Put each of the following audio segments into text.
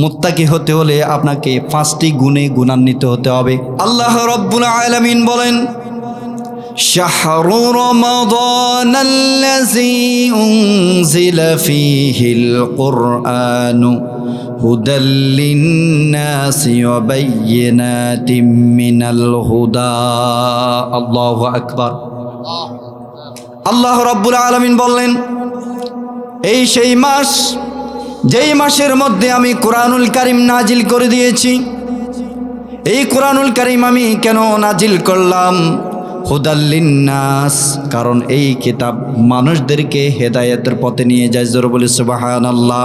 মুত্তাকি হতে হলে আপনাকে 5টি গুণে গুণান্বিত হতে হবে। আল্লাহ রাব্বুল আলামিন বলেন, শাহরু রমাদানাল্লাযী উনজিলা ফীহিল কুরআনু হুদাল লিন্নাসি ওয়া বায়্যিনাতিম মিনাল হুদা। আল্লাহু আকবার। আল্লাহ রাব্বুল আলামিন বললেন, এই সেই মাস যেই মাসের মধ্যে আমি কোরআনুল কারীম নাজিল করে দিয়েছি। এই কোরআনুল কারীম আমি কেন নাজিল করলাম? হুদাল লিন্নাস, কারণ এই কিতাব মানুষদেরকে হেদায়েতের পথে নিয়ে যায়। জোরে বলি সুবহানাল্লাহ।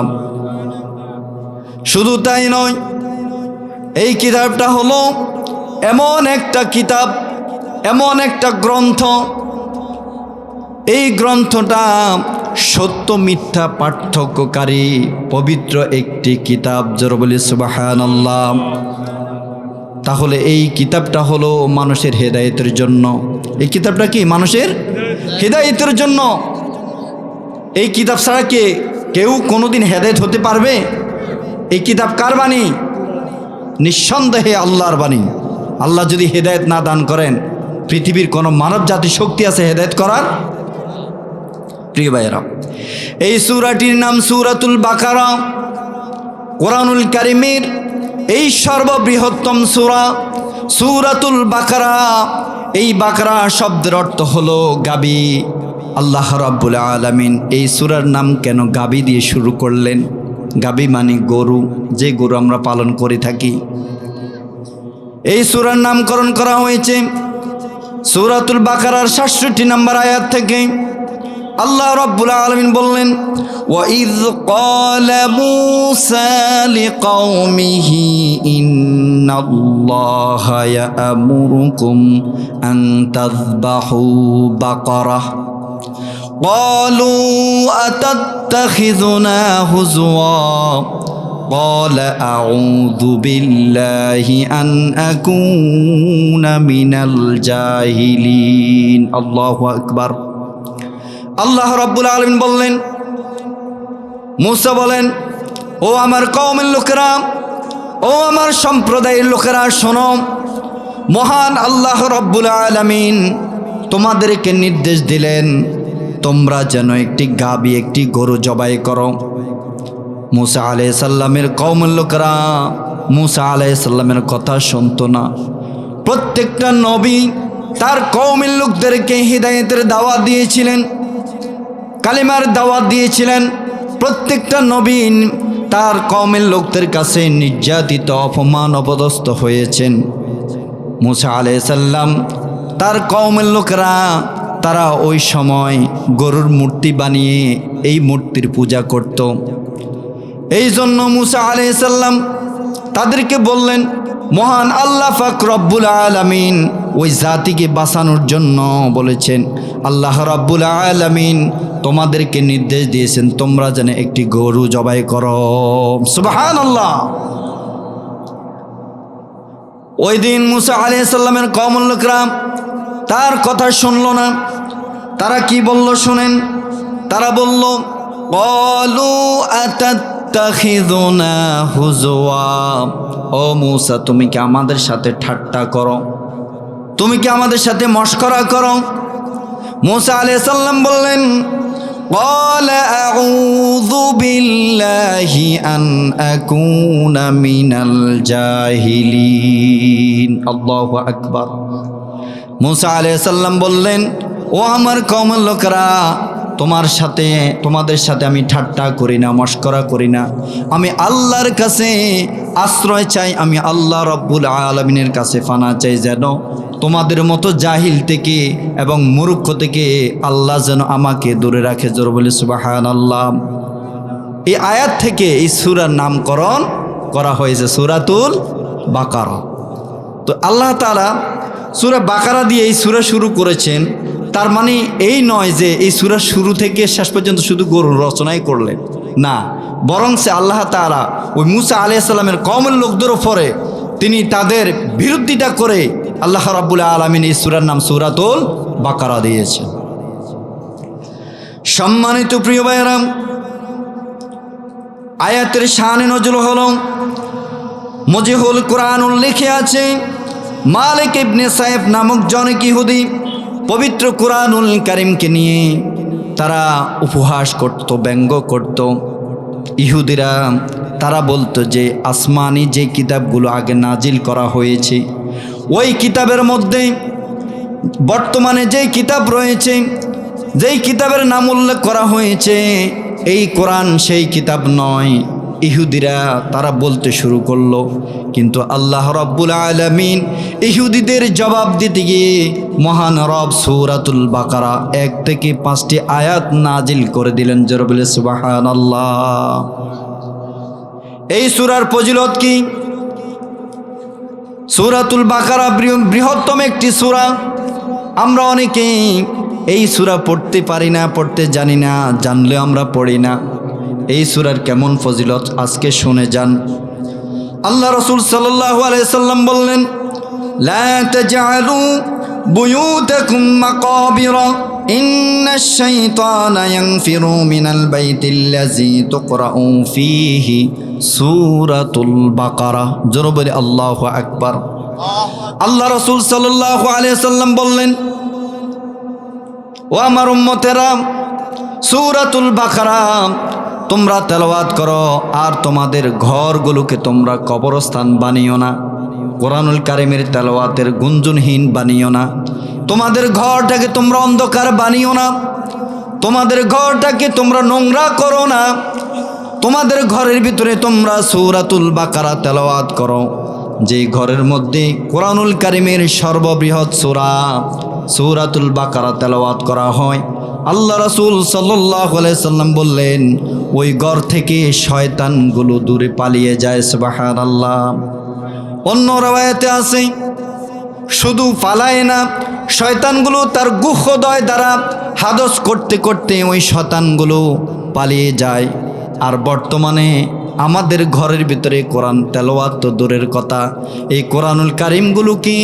শুধু তাই নয়, এই কিতাবটা হলো এমন একটা কিতাব, এমন একটা গ্রন্থ, এই গ্রন্থটা সত্য মিথ্যা পার্থক্যকারী পবিত্র একটি কিতাব। জোরে বলি সুবহানাল্লাহ। তাহলে এই কিতাবটা হলো মানুষের হেদায়েতের জন্য। এই কিতাবটা কি মানুষের হেদায়েতের জন্য। এই কিতাব ছাড়া কেউ কোনোদিন হেদায়েত হতে পারবে? এই কিতাব কার বাণী? নিঃসন্দেহে আল্লাহর বাণী। আল্লাহ যদি হেদায়েত না দান করেন, পৃথিবীর কোনো মানব জাতি শক্তি আছে হেদায়েত করার? প্রিয় ভাইয়েরা, এই সূরাটির নাম সূরাতুল বাকারা। কোরআনুল কারীমের এই সর্ববৃহত্তম সূরা সূরাতুল বাকারা। এই বাকারা শব্দের অর্থ হলো গাবি। আল্লাহ রাব্বুল আলামিন এই সূরার নাম কেন গাবি দিয়ে শুরু করলেন? গাবি মানে গরু, যে গরু আমরা পালন করে থাকি। এই সূরার নামকরণ করা হয়েছে সূরাতুল বাকারার ৬৭ নম্বর আয়াত থেকে। আল্লাহ রাব্বুল আলামিন বললেন, ওয়াইয ক্বালা মূসা লিকাওমিহি ইন্নাল্লাহা ইয়া'মুরুকুম আন তাযবাহু বাকারাহ ক্বালু আতাত্তাখিযুনা হুজওয়া ক্বালা আউযু বিল্লাহি আন আকুনা মিনাল জাহিলিন। আল্লাহু আকবার। আল্লাহ রাব্বুল আলামিন বললেন, মূসা বলেন, ও আমার কওমের লোকেরা, ও আমার সম্প্রদায়ের লোকেরা, শোনো, মহান আল্লাহ রাব্বুল আলামিন তোমাদেরকে নির্দেশ দিলেন তোমরা যেন একটি গাবি, একটি গরু জবাই করো। মূসা আলাইহিস সালামের কওমের লোকেরা মূসা আলাইহিস সালামের কথা শুনতো না। প্রত্যেকটা নবী তার কওমের লোকদেরকে হিদায়াতের দাওয়াত দিয়েছিলেন, কালিমার দাওয়াত দিয়েছিলেন। প্রত্যেকটা নবী তার কওমের লোকদের কাছে নির্যাতিত, অপমান, অপদস্থ হয়েছেন। মূসা আলাইহিস সালাম তার কওমের লোকেরা তারা ওই সময় গরুর মূর্তি বানিয়ে এই মূর্তির পূজা করত। এই জন্য মূসা আলাইহিস সালাম তাদেরকে বললেন, মহান আল্লাহ পাক রব্বুল আলামিন ওই জাতিকে বাঁচানোর জন্য বলেছেন, আল্লাহ রাব্বুল আলামিন তোমাদেরকে নির্দেশ দিয়েছেন তোমরা যেন একটি গরু জবাই করো। সুবহানাল্লাহ। ওই দিন মূসা আলাইহিস সালামের কওমের লোকরা তার কথা শুনল না। তারা কি বলল শুনেন। তারা বলল, ক্বালু আতাত্তাখিযুনা হুজওয়া। ও মূসা, তুমি কি আমাদের সাথে ঠাট্টা করো? তুমি কি আমাদের সাথে মশকরা করো? মূসা আলাইহিস সালাম বললেন, ক্বালা আউযু বিল্লাহি আন আকুনা মিনাল জাহিলিন। আল্লাহু আকবার। মূসা আলাইহিস সালাম বললেন, ও আমার কওমের লোকেরা, তোমাদের সাথে আমি ঠাট্টা করি না, মশকরা করি না। আমি আল্লাহর কাছে আশ্রয় চাই, আমি আল্লাহ রাব্বুল আলামিনের কাছে ফানা চাই, যেন তোমাদের মতো জাহিল থেকে এবং মূর্খ থেকে আল্লাহ যেন আমাকে দূরে রাখে। জোরে বলি সুবহানাল্লাহ। এই আয়াত থেকে এই সূরার নামকরণ করা হয়েছে সূরাতুল বাকারা। তো আল্লাহ তাআলা সূরা বাকারা দিয়ে এই সূরা শুরু করেছেন। তার মানে এই নয় যে এই সূরা শুরু থেকে শেষ পর্যন্ত শুধু গরুর রচনাই করলেন, না, বরং সে আল্লাহ তাআলা ওই মূসা আলাইহিস সালামের কওমের লোকদের উপরে তিনি তাদের বিরোধিতা করে আল্লাহ রাব্বুল আলামিন এই সূরার নাম সূরাতুল বাকারা দিয়েছেন। সম্মানিত প্রিয় ভাইরা, আয়াতের শানে নজরুল হলো মজিহুল কোরআন উল্লেখে আছে মালিক ইবনে সাইফ নামক জনক ইহুদি পবিত্র কোরআনুল কারীমকে নিয়ে তারা উপহাস করত, ব্যঙ্গ করত। ইহুদিরা তারা বলতো যে আসমানি যে কিতাবগুলো আগে নাজিল করা হয়েছে ওই কিতাবের মধ্যে বর্তমানে যেই কিতাব রয়েছে, যেই কিতাবের নাম উল্লেখ করা হয়েছে এই কোরআন সেই কিতাব নয়। ইহুদিরা তারা বলতে শুরু করলো, কিন্তু আল্লাহ রাব্বুল আলামিন ইহুদিদের জবাব দিতে গিয়ে মহান রব সূরাতুল বাকারা 1 থেকে 5টি আয়াত নাজিল করে দিলেন। জোরে বলে সুবহানাল্লাহ। এই সূরার ফজিলত কি? সূরাতুল বাকারা বৃহত্তম একটি সূরা। আমরা অনেকেই এই সূরা পড়তে পারি না, পড়তে জানি না, জানলে আমরা পড়ি না। এই সূরার কেমন ফজিলত আজকে শুনে যান। আল্লাহ রাসূল সাল্লাল্লাহু আলাইহি সাল্লাম বললেন, লা তাজআলু বুয়ুতাকুম মাকাবিরা ইন্নাশ শাইতানা ইয়ানফিরু মিনাল বাইতিল্লাযী তুকরাউ ফীহি সূরাতুল বাকারা। জোরে বলে আল্লাহু আকবার। আল্লাহ রাসূল সাল্লাল্লাহু আলাইহি সাল্লাম বললেন, ও আমার উম্মতেরা, সূরাতুল বাকারা তোমরা তেলাওয়াত করো আর তোমাদের ঘরগুলোকে তোমরা কবরস্থান বানিও না। কোরআনুল কারীমের তেলাওয়াতের গুঞ্জনহীন বানিও না। তোমাদের ঘরটাকে তোমরা অন্ধকার বানিও না। তোমাদের ঘরটাকে তোমরা নোংরা করো না। তোমাদের ঘরের ভিতরে তোমরা সূরাতুল বাকারা তেলাওয়াত করো, যে ঘরের মধ্যে কোরআনুল কারীমের সর্ববৃহৎ সূরা সূরাতুল বাকারা তেলাওয়াত করা হয়। আল্লাহ রাসূল সাল্লাল্লাহু আলাইহি সাল্লাম বললেন, ওই ঘর থেকে শয়তানগুলো দূরে পালিয়ে যায়। সুবহানাল্লাহ। অন্য রাওয়ায়াতে আছে শুধু পালায় না, শয়তানগুলো তার গুহ্যদয় দ্বারা হাদস করতে করতে ওই শয়তানগুলো পালিয়ে যায়। আর বর্তমানে আমাদের ঘরের ভিতরে কোরআন তেলাওয়াত তো দূরের কথা, এই কোরআনুল কারীমগুলো কি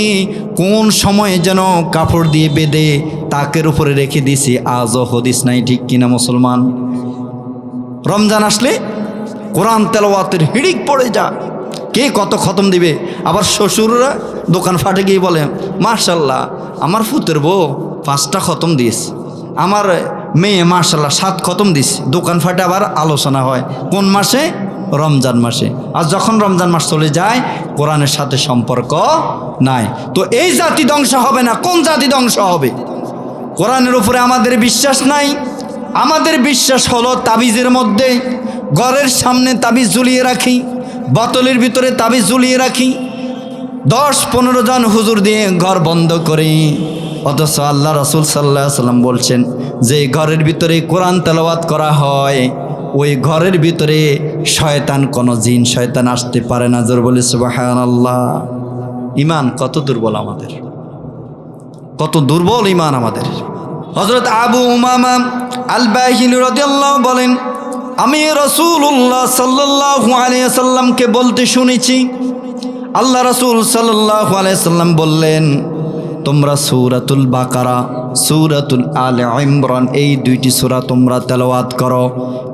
কোন সময়ে যেন কাপড় দিয়ে বেঁধে তাকের উপরে রেখে দিয়েছি, আজও হদিস নাই। ঠিক কিনা মুসলমান? রমজান আসলে কোরআন তেলাওয়াতের হিড়িক পড়ে যা, কে কত খতম দিবে। আবার শ্বশুররা দোকান ফাটে গিয়ে বলে, মাশাল্লাহ আমার ফুতের বউ 5টা খতম দিস, আমার মেয়ে মাশাল্লাহ 7 খতম দিস। দোকান ফাটে আবার আলোচনা হয় কোন মাসে? রমজান মাসে। আর যখন রমজান মাস চলে যায় কোরআনের সাথে সম্পর্ক নাই। তো এই জাতি ধ্বংস হবে না, কোন জাতি ধ্বংস হবে? কোরআনের উপরে আমাদের বিশ্বাস নাই। আমাদের বিশ্বাস হলো তাবিজের মধ্যে। ঘরের সামনে তাবিজ ঝুলিয়ে রাখি, বোতলের ভিতরে তাবিজ ঝুলিয়ে রাখি, 10-15 জন হুজুর দিয়ে ঘর বন্ধ করি। অথচ আল্লাহ রাসূল সাল্লাল্লাহু আলাইহি সাল্লাম বলছেন, যে ঘরের ভিতরে কোরআন তেলাওয়াত করা হয় ওই ঘরের ভিতরে শয়তান, কোনো জিন শয়তান আসতে পারে না। জোরে বলে সুবহানাল্লাহ। ঈমান কত দুর্বল আমাদের, কত দুর্বল ঈমান আমাদের। হযরত আবু উমামা আল বাহিলি রাদিয়াল্লাহু বলেন, আমি রাসূলুল্লাহ সাল্লাল্লাহু আলাইহি সাল্লামকে বলতে শুনেছি, আল্লাহ রাসূল সাল্লাল্লাহু আলাইহি সাল্লাম বললেন, তোমরা সূরাতুল বাকারা, সূরাতুল আলে ইমরান এই 2টি সূরা তোমরা তেলাওয়াত করো।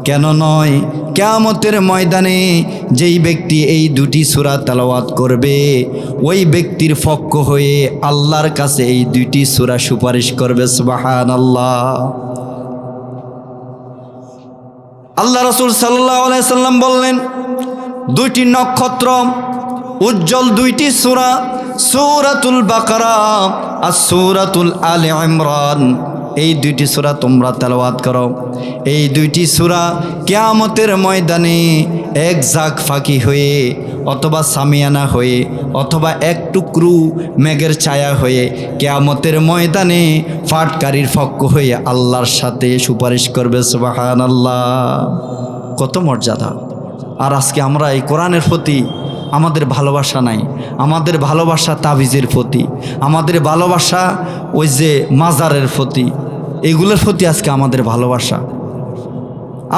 কেন নয়? কিয়ামতের ময়দানে যেই ব্যক্তি এই 2টি সূরা তেলাওয়াত করবে ওই ব্যক্তির পক্ষ হয়ে আল্লাহর কাছে এই 2টি সূরা সুপারিশ করবে। সুবহানাল্লাহ। আল্লাহ রাসূল সাল্লাল্লাহু আলাইহি সাল্লাম বললেন, 2টি নক্ষত্র উজ্জ্বল 2টি সূরা, সূরাতুল বাকারা আর সূরাতুল আলে ইমরান, এই 2টি সূরা তোমরা তেলাওয়াত করো। এই 2টি সূরা কিয়ামতের ময়দানে এক ঝাঁক ফাঁকি হয়ে অথবা সামিয়ানা হয়ে অথবা এক টুকরো মেঘের ছায়া হয়ে কিয়ামতের ময়দানে ফাটকারীর পক্ষ হয়ে আল্লাহর সাথে সুপারিশ করবে। সুবহানাল্লাহ। কত মর্যাদা! আর আজকে আমরা এই কোরআনের প্রতি আমাদের ভালোবাসা নাই। আমাদের ভালোবাসা তাবিজের প্রতি, আমাদের ভালোবাসা ওই যে মাজারের প্রতি, এগুলোর প্রতি আজকে আমাদের ভালোবাসা।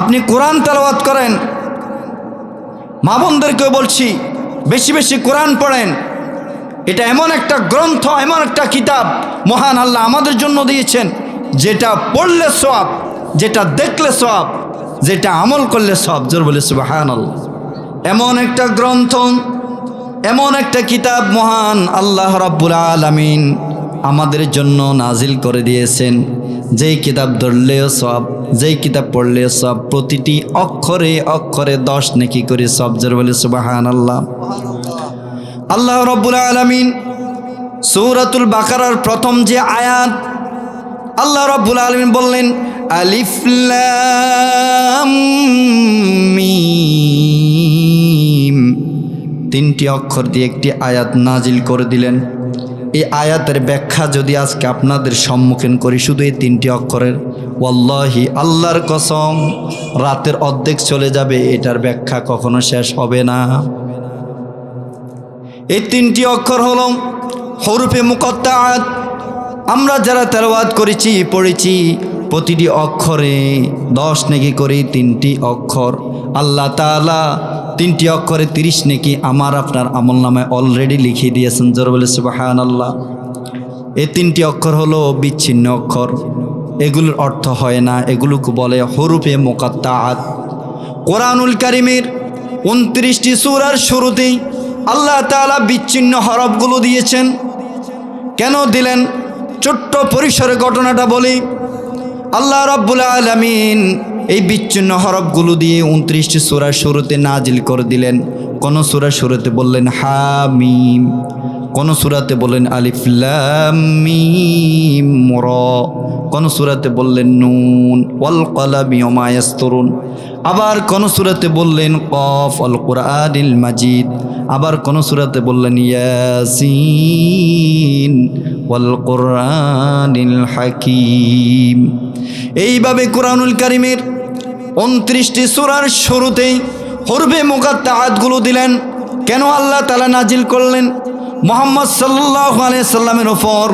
আপনি কোরআন তেলাওয়াত করেন, মা বোনদেরকেও বলছি বেশি বেশি কোরআন পড়েন। এটা এমন একটা গ্রন্থ, এমন একটা কিতাব মহান আল্লাহ আমাদের জন্য দিয়েছেন, যেটা পড়লে সওয়াব, যেটা দেখলে সওয়াব, যেটা আমল করলে সব। জোর বলে সুবহানাল্লাহ। এমন একটা গ্রন্থ, এমন একটা কিতাব মহান আল্লাহ রাব্বুল আলামিন আমাদের জন্য নাজিল করে দিয়েছেন, যেই কিতাব ধরলেও সব, যেই কিতাব পড়লেও সব, প্রতিটি অক্ষরে অক্ষরে 10 নেকি করে সব। জোর বলে সুবহানাল্লাহ। আল্লাহ রাব্বুল আলামিন সূরাতুল বাকারার প্রথম যে আয়াত, আল্লাহ রাব্বুল আলামিন বললেন আলিফ লাম মিম, 3টি অক্ষর দিয়ে একটি আয়াত নাজিল করে দিলেন। এই আয়াতের ব্যাখ্যা যদি আজকে আপনাদের সম্মুখীন করি শুধু এই 3টি অক্ষরের, ওয়াল্লাহি আল্লাহর কসম রাতের অর্ধেক চলে যাবে, এটার ব্যাখ্যা কখনো শেষ হবে না। এই 3টি অক্ষর হল হরফে মুকাত্তাআত। আমরা যারা তেলাওয়াত করেছি, পড়েছি, প্রতিটি অক্ষরে 10 নেকি করে 3টি অক্ষর। আল্লাহ তাআলা 3টি অক্ষরে 30 নেকি আমার আপনার আমলনামায় অলরেডি লিখিয়ে দিয়েছেন। জোরে বলে সুবহানাল্লাহ। এই 3টি অক্ষর হলো বিচ্ছিন্ন অক্ষর, এগুলোর অর্থ হয় না, এগুলোকে বলে হরফে মুকাত্তাআত। কোরআনুল কারীমের 29টি সূরার শুরুতেই আল্লাহ তাআলা বিচ্ছিন্ন হরফগুলো দিয়েছেন। কেন দিলেন? ছোট্ট পরিসরে ঘটনাটা বলি। আল্লাহ রাব্বুল আলামিন এই বিচ্ছিন্ন হরফগুলো দিয়ে 29টি সূরার শুরুতে নাজিল করে দিলেন। কোন সূরার শুরুতে বললেন হামিম, কোন সূরাতে বললেন আলিফ লাম মিম রা, কোন সূরাতে বললেন নুন ওয়াল কলামি ওয়া মা ইয়াসতুরুন, আবার কোন সূরাতে বললেন কফ আল কুরআনিল মাজিদ, আবার কোন সূরাতে বললেন ইয়াসিন ওয়াল কুরআনিল হাকিম। এইভাবে কুরআনুল কারীমের 29টি সূরার শুরুতেই হরফে মুকাত্তাআতগুলো দিলেন। কেন আল্লাহ তাআলা নাজিল করলেন? মুহাম্মদ সাল্লাল্লাহু আলাইহি সাল্লামের ওপর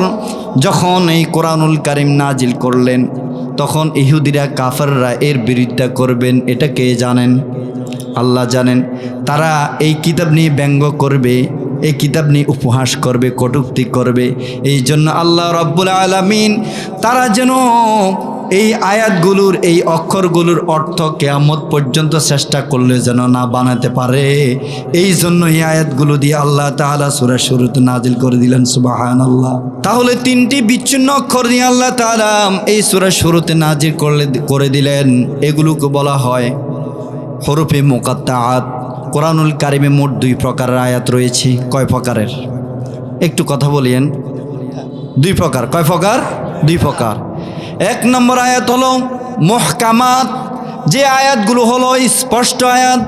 যখন এই কোরআনুল কারীম নাজিল করলেন, তখন ইহুদিরা কাফেররা এর বিরোধিতা করবেন, এটা কে জানেন? আল্লাহ জানেন। তারা এই কিতাব নিয়ে ব্যঙ্গ করবে, এই কিতাব নিয়ে উপহাস করবে, কটূক্তি করবে। এই জন্য আল্লাহ রাব্বুল আলামিন তারা যেন এই আয়াতগুলোর, এই অক্ষরগুলোর অর্থ কিয়ামত পর্যন্ত চেষ্টা করলে যেন না বানাতে পারে, এই জন্য এই আয়াতগুলো দিয়ে আল্লাহ তাআলা সূরা শুরুতে নাজিল করে দিলেন। সুবহানাল্লাহ। তাহলে 3টি বিচ্ছিন্ন অক্ষর দিয়ে আল্লাহ তাআলা এই সূরা শুরুতে নাজিল করে দিলেন, এগুলোকে বলা হয় হরফে মুকাত্তাআত। কোরআনুল কারীমে মোট 2 প্রকারের আয়াত রয়েছে। কয় প্রকারের? একটু কথা বলিয়েন। 2 প্রকার। কয় প্রকার? 2 প্রকার। 1 নম্বর আয়াত হলো মুহকামাত, যে আয়াতগুলো হলো স্পষ্ট আয়াত।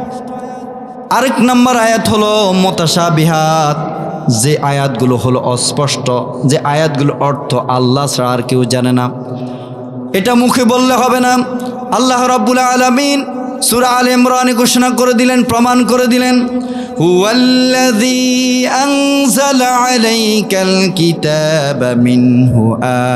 আরেক নম্বর আয়াত হলো মুতাশাবিহাত, যে আয়াতগুলো হলো অস্পষ্ট, যে আয়াতগুলো অর্থ আল্লাহ ছাড়া আর কেউ জানে না। এটা মুখে বললে হবে না। আল্লাহ রাব্বুল আলামিন সূরা আলে ইমরানে ঘোষণা করে দিলেন, প্রমাণ করে দিলেন, হুয়াল্লাযী আনজালা আলাইকাল কিতাবা মিনহু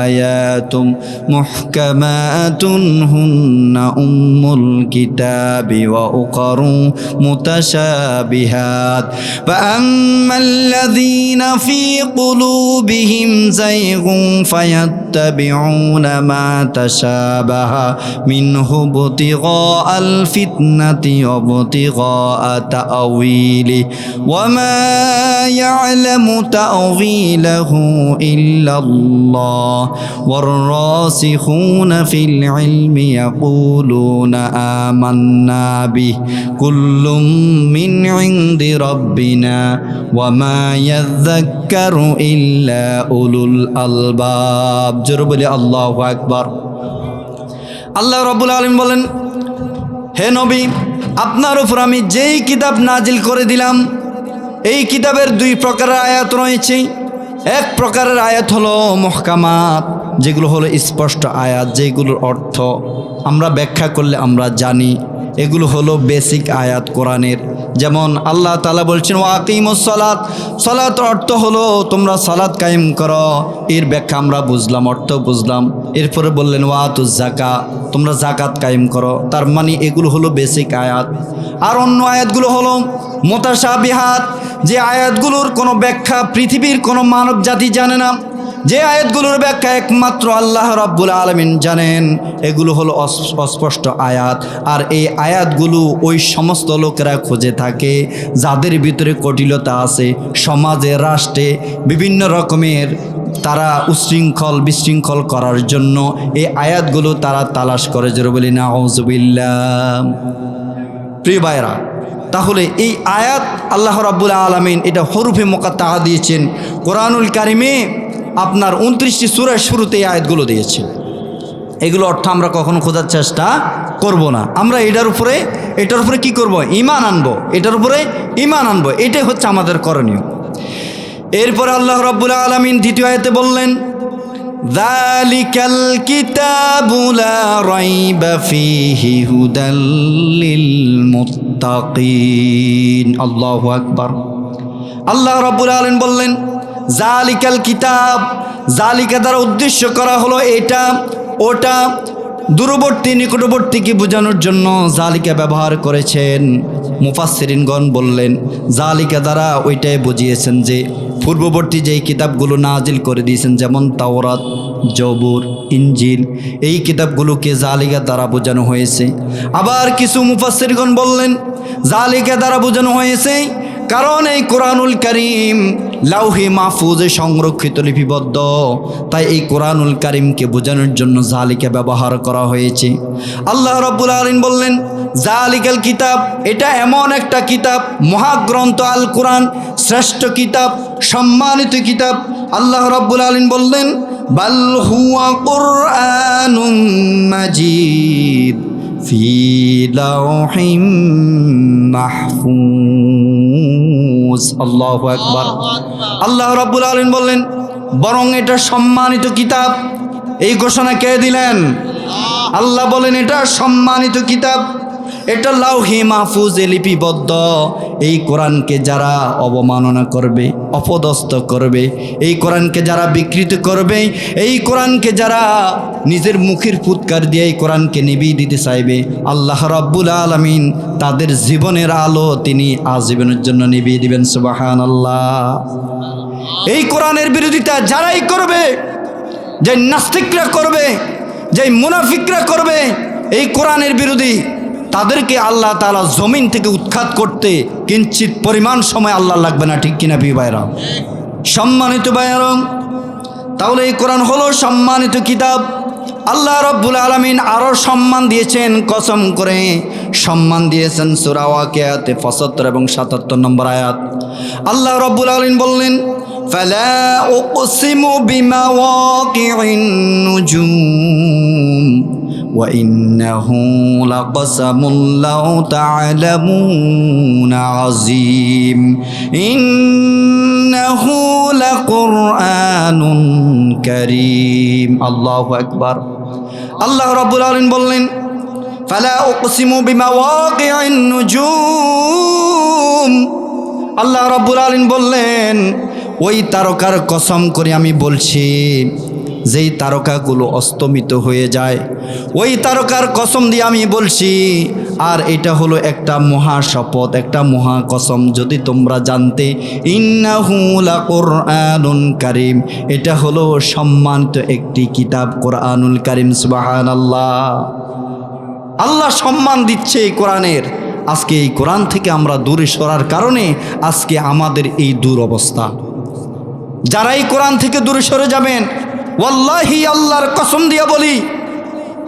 আয়াতুম মুহকামাতুন হুন্না উম্মুল কিতাবি ওয়া উখরু মুতাশাবিহাত ফাআম্মাল্লাযীনা ফী কুলুবিহিম যায়গুন ফায়াত্তাবিউনা মা তাশাবাহা মিনহু ইবতিগাআল ফিতনাতি ওয়া ইবতিগাআ তা'ওয়িলি ওয়া মা ইয়া'লামু তা'ওয়িলাহু ইল্লাল্লাহ ওয়ার রাসিখুনা ফিল ইলমি ইয়াকুলুনা আমান্না বিহি কুল্লুম মিন ইনদি রাব্বিনা ওয়া মা ইয়াযাক্কারু ইল্লা উলুল আলবাব। জোরে বলি আল্লাহু আকবার। আল্লাহ রাব্বুল আলামিন বলেন, হে নবী, আপনার উপর আমি যেই কিতাব নাজিল করে দিলাম, এই কিতাবের 2 প্রকারের আয়াত রয়েছে। 1 প্রকারের আয়াত হলো মুহকামাত, যেগুলো হলো স্পষ্ট আয়াত, যেগুলোর অর্থ আমরা ব্যাখ্যা করলে আমরা জানি। এগুলো হলো বেসিক আয়াত কোরআনের। যেমন আল্লাহ তাআলা বলছেন ওয়াকিমুস সালাত, সালাতের অর্থ হলো তোমরা সালাত কায়েম করো, এর ব্যাখ্যা আমরা বুঝলাম, অর্থ বুঝলাম। এরপরে বললেন ওয়াতুজ যাকাত, তোমরা যাকাত কায়েম করো, তার মানে এগুলো হলো বেসিক আয়াত। আর অন্য আয়াতগুলো হলো মুতাশাবিহাত, যে আয়াতগুলোর কোনো ব্যাখ্যা পৃথিবীর কোনো মানব জাতি জানে না, যে আয়াতগুলোর ব্যাখ্যা একমাত্র আল্লাহ রাব্বুল আলামিন জানেন। এগুলো হলো অস্পষ্ট আয়াত, আর এই আয়াতগুলো ওই সমস্ত লোকেরা খুঁজে থাকে যাদের ভিতরে কুটিলতা আছে, সমাজে রাষ্ট্রে বিভিন্ন রকমের তারা উশৃঙ্খল বিশৃঙ্খল করার জন্য এই আয়াতগুলো তারা তালাশ করে। জোরে বলি নাউযুবিল্লাহ। প্রিয় ভাইরা, তাহলে এই আয়াত আল্লাহ রাব্বুল আলামিন এটা হরফে মুকাত্তাআ দিয়েছেন। কোরআনুল কারিমে আপনার 29টি সূরার শুরুতে এই আয়াতগুলো দিয়েছেন। এগুলো অর্থ আমরা কখনো খোঁজার চেষ্টা করব না। আমরা এটার উপরে কি করব? ঈমান আনবো, এটার উপরে ঈমান আনবো। এটাই হচ্ছে আমাদের করণীয়। এরপরে আল্লাহ রাব্বুল আলামিন দ্বিতীয় আয়াতে বললেন, যালিকাল কিতাবু লা রাইবা ফীহি হুদাল লিল মুত্তাকিন। আল্লাহু আকবার। আল্লাহ রাব্বুল আলামিন বললেন জালিকাল কিতাব, জালিকা দ্বারা উদ্দেশ্য করা হলো এটা ওটা, দূরবর্তী নিকটবর্তীকে বোঝানোর জন্য জালিকা ব্যবহার করেছেন। মুফাসসিরিনগণ বললেন জালিকা দ্বারা ওইটাই বুঝিয়েছেন যে পূর্ববর্তী যেই কিতাবগুলো নাজিল করে দিয়েছেন, যেমন তাওরাত, জবুর, ইনজিল, এই কিতাবগুলোকে জালিকা দ্বারা বোঝানো হয়েছে। আবার কিছু মুফাসসিরগণ বললেন জালিকা দ্বারা বোঝানো হয়েছে কারণ এই কোরআনুল কারীম লাউহে মাহফুজে সংরক্ষিত লিপিবদ্ধ, তাই এই কোরআনুল কারীমকে বোঝানোর জন্য জালিকা ব্যবহার করা হয়েছে। আল্লাহ রাব্বুল আলামিন বললেন জালিকাল কিতাব, এটা এমন একটা কিতাব, মহাগ্রন্থ আল কোরআন, শ্রেষ্ঠ কিতাব, সম্মানিত কিতাব। আল্লাহ রাব্বুল আলামিন বললেন বাল হুয়া কুরআনুম মাজিদ ফি লাউহিম মাহফুজ। আল্লাহু আকবার। আল্লাহ রাব্বুল আলামিন বললেন বরং এটা সম্মানিত কিতাব। এই ঘোষণা কে দিলেন? আল্লাহ বলেন এটা সম্মানিত কিতাব, এটা লাউহি মাহফুজে লিপিবদ্ধ। এই কোরআনকে যারা অবমাননা করবে, অপদস্থ করবে, এই কোরআনকে যারা বিকৃত করবে, এই কোরআনকে যারা নিজের মুখের ফুৎকার দিয়ে এই কোরআনকে নিভিয়ে দিতে চাইবে, আল্লাহ রাব্বুল আলামিন তাদের জীবনের আলো তিনি আজীবনের জন্য নিভিয়ে দিবেন। সুবহানাল্লাহ। এই কোরআনের বিরোধিতা যারাই করবে, যে নাস্তিকরা করবে, যে মুনাফিকরা করবে, এই কোরআনের বিরোধী, তাদেরকে আল্লাহ তাআলা জমিন থেকে উৎখাত করতে কিঞ্চিত পরিমাণ সময় আল্লাহ লাগবে না। ঠিক কিনা প্রিয় ভাইরা? সম্মানিত ভাইরা, তাহলে এই কোরআন হলো সম্মানিত কিতাব। আল্লাহ রাব্বুল আলামিন আরো সম্মান দিয়েছেন, কসম করে সম্মান দিয়েছেন। সূরা ওয়াকিয়াতে 75 এবং 77 নম্বর আয়াত আল্লাহ রাব্বুল আলামিন বললেন ফালা উকসিমু বিমাওয়াকিন নুজুম ওয়া ইন্নাহু লাকসামুন লাউ তা'লামুনা আযীম ইন্নাহু লাকুরআনুন কারীম। আল্লাহু আকবার। আল্লাহ রাব্বুল আলামিন বললেন ফালা উকসিমু বিমাওয়াকিন নুজুম। আল্লাহ রাব্বুল আলামিন বললেন ওই তারকার কসম করে আমি বলছি যেই তারকাগুলো অস্তমিত হয়ে যায়, ওই তারকার কসম দিয়ে আমি বলছি। আর এটা হলো একটা মহা শপথ, একটা মহা কসম। যদি তোমরা জানতে ইন্নাহু লাকুরআনুন কারীম, এটা হলো সম্মানিত একটি কিতাব, কোরআনুল কারীম। সুবহানাল্লাহ। আল্লাহ সম্মান দিচ্ছে এই কোরআনের। আজকে এই কোরআন থেকে আমরা দূরে সরার কারণে আজকে আমাদের এই দুরবস্থা। যারা এই কোরআন থেকে দূরে সরে যাবেন, ওয়াল্লাহি আল্লাহর কসম দিয়ে বলি,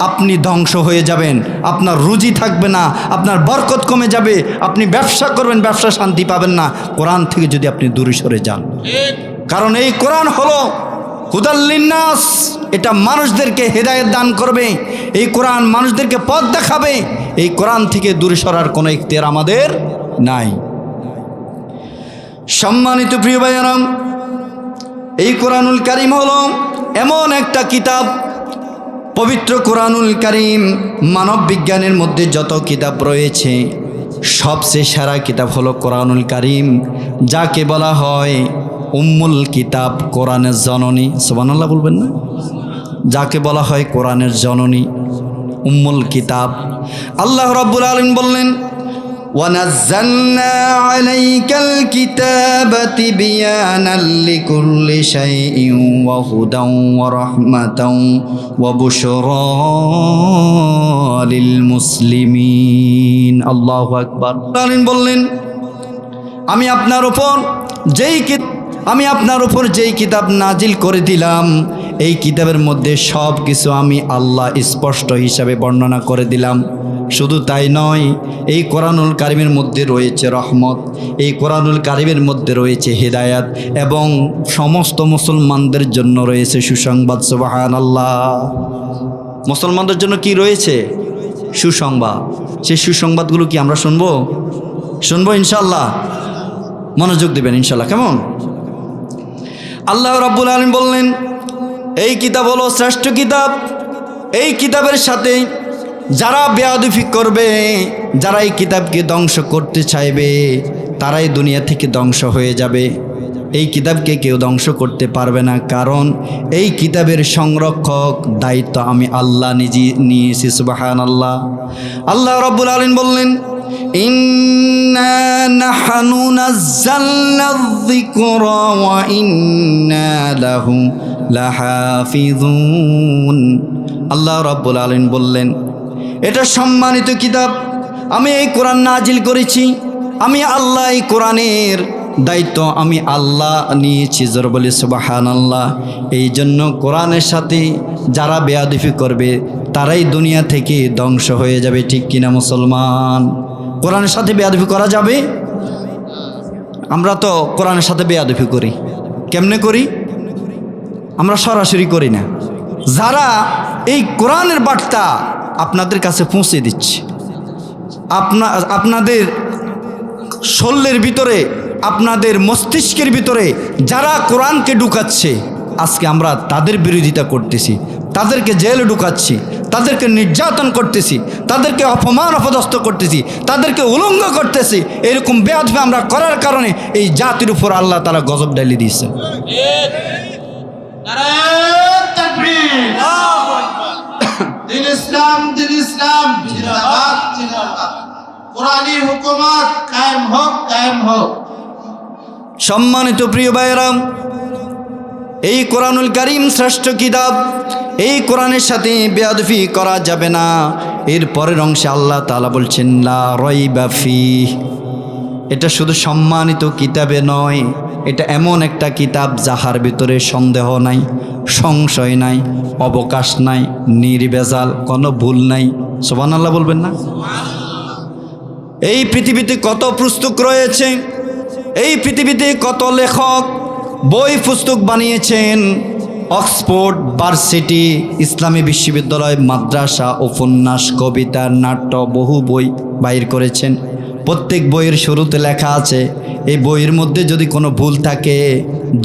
আপনি ধ্বংস হয়ে যাবেন। আপনার রুজি থাকবে না, আপনার বরকত কমে যাবে, আপনি ব্যবসা করবেন, ব্যবসা শান্তি পাবেন না কোরআন থেকে যদি আপনি দূরে সরে যান। কারণ এই কোরআন হলো হুদাল লিন্নাস, এটা মানুষদেরকে হেদায়েত দান করবে। এই কোরআন মানুষদেরকে পথ দেখাবে। এই কোরআন থেকে দূরে সরার কোনো ইখতিয়ার আমাদের নাই। সম্মানিত প্রিয় ভাইয়েরা, এই কোরআনুল কারীম হলো এমন একটা কিতাব, পবিত্র কোরআনুল কারীম মানব বিজ্ঞানের মধ্যে যত কিতাব রয়েছে সবচেয়ে সেরা কিতাব হলো কোরআনুল কারীম, যাকে বলা হয় উম্মুল কিতাব, কোরআনের জননী। সুবহানাল্লাহ বলবেন না? যাকে বলা হয় কোরআনের জননী, উম্মুল কিতাব। আল্লাহ রাব্বুল আলামিন বললেন ونزلنا عليك الكتاب تبيانا لكل شيء وهدى ورحمة وبشرى للمسلمين الله أكبر বললেন আমি আপনার উপর যেই কিতাব নাজিল করে দিলাম এই কিতাবের মধ্যে সব কিছু আমি আল্লাহ স্পষ্ট হিসাবে বর্ণনা করে দিলাম। শুধু তাই নয়, এই কোরআনুল কারিমের মধ্যে রয়েছে রহমত, এই কোরআনুল কারিমের মধ্যে রয়েছে হিদায়াত এবং সমস্ত মুসলমানদের জন্য রয়েছে সুসংবাদ। সুবহানাল্লাহ। মুসলমানদের জন্য কি রয়েছে? সুসংবাদ। সেই সুসংবাদগুলো কি আমরা শুনবো ইনশাআল্লাহ? মনোযোগ দিবেন ইনশাআল্লাহ। কেমন? আল্লাহ রাব্বুল আলামিন বললেন এই কিতাব হলো শ্রেষ্ঠ কিতাব। এই কিতাবের সাথে যারা বেয়াদবি করবে, যারা এই কিতাবকে ধ্বংস করতে চাইবে, তারাই দুনিয়া থেকে ধ্বংস হয়ে যাবে। এই কিতাবকে কেউ ধ্বংস করতে পারবে না, কারণ এই কিতাবের সংরক্ষক দায়িত্ব আমি আল্লাহ নিজে নিয়েছি। সুবহানাল্লাহ। আল্লাহ রাব্বুল আলামিন বললেন ইন্না নাহনু নাযালনা যিকরা ওয়া ইন্না লাহু লাহাফিজুন। আল্লাহ রাব্বুল আলামিন বললেন এটা সম্মানিত কিতাব, আমি এই কোরআন নাজিল করেছি, আমি আল্লাহ এই কোরআনের দায়িত্ব আমি আল্লাহ নিয়েছি। জোর বলি সুবহানাল্লাহ। এই জন্য কোরআনের সাথে যারা বেয়াদবি করবে তারাই দুনিয়া থেকে ধ্বংস হয়ে যাবে। ঠিক কিনা মুসলমান? কোরআনের সাথে বেয়াদবি করা যাবে? আমরা তো কোরআনের সাথে বেয়াদবি করি। কেমনে করি? আমরা সরাসরি করি না। যারা এই কোরআনের বার্তা আপনাদের কাছে পৌঁছে দিচ্ছে, আপনাদের শরীরের ভিতরে, আপনাদের মস্তিষ্কের ভিতরে যারা কোরআনকে ঢুকাচ্ছে, আজকে আমরা তাদের বিরোধিতা করতেছি, তাদেরকে জেলে ঢুকাচ্ছি, তাদেরকে নির্যাতন করতেছি, তাদেরকে অপমান অপদস্থ করতেছি, তাদেরকে উলঙ্গ করতেছি। এরকম বেয়াদবি আমরা করার কারণে এই জাতির উপর আল্লাহ তাআলা গজব ঢেলে দিয়েছে। দিন ইসলাম জিন্দাবাদ জিন্দাবাদ। কোরআনী হুকুমত কায়েম হোক। সম্মানিত প্রিয় ভাইরা, এই কোরআনুল কারীম শ্রেষ্ঠ কিতাব। এই কোরআনের সাথে বেয়াদবি করা যাবে না। এর পরের অংশে আল্লাহ তাআলা বলছেন লা রাইবা ফিহ। এটা শুধু সম্মানিত কিতাবে নয়, এটা এমন একটা কিতাব যাহার ভিতরে সন্দেহ নাই, সংশয় নাই, অবকাশ নাই, নির্ভেজাল, কোনো ভুল নাই। সুবহানাল্লাহ বলবেন না? এই পৃথিবীতে কত পুস্তক রয়েছে, এই পৃথিবীতে কত লেখক বই পুস্তক বানিয়েছেন। অক্সফোর্ড, ভার্সিটি, ইসলামী বিশ্ববিদ্যালয়, মাদ্রাসা, উপন্যাস, কবিতা, নাট্য, বহু বই বাইর করেছেন। প্রত্যেক বইয়ের শুরুতে লেখা আছে এই বইয়ের মধ্যে যদি কোনো ভুল থাকে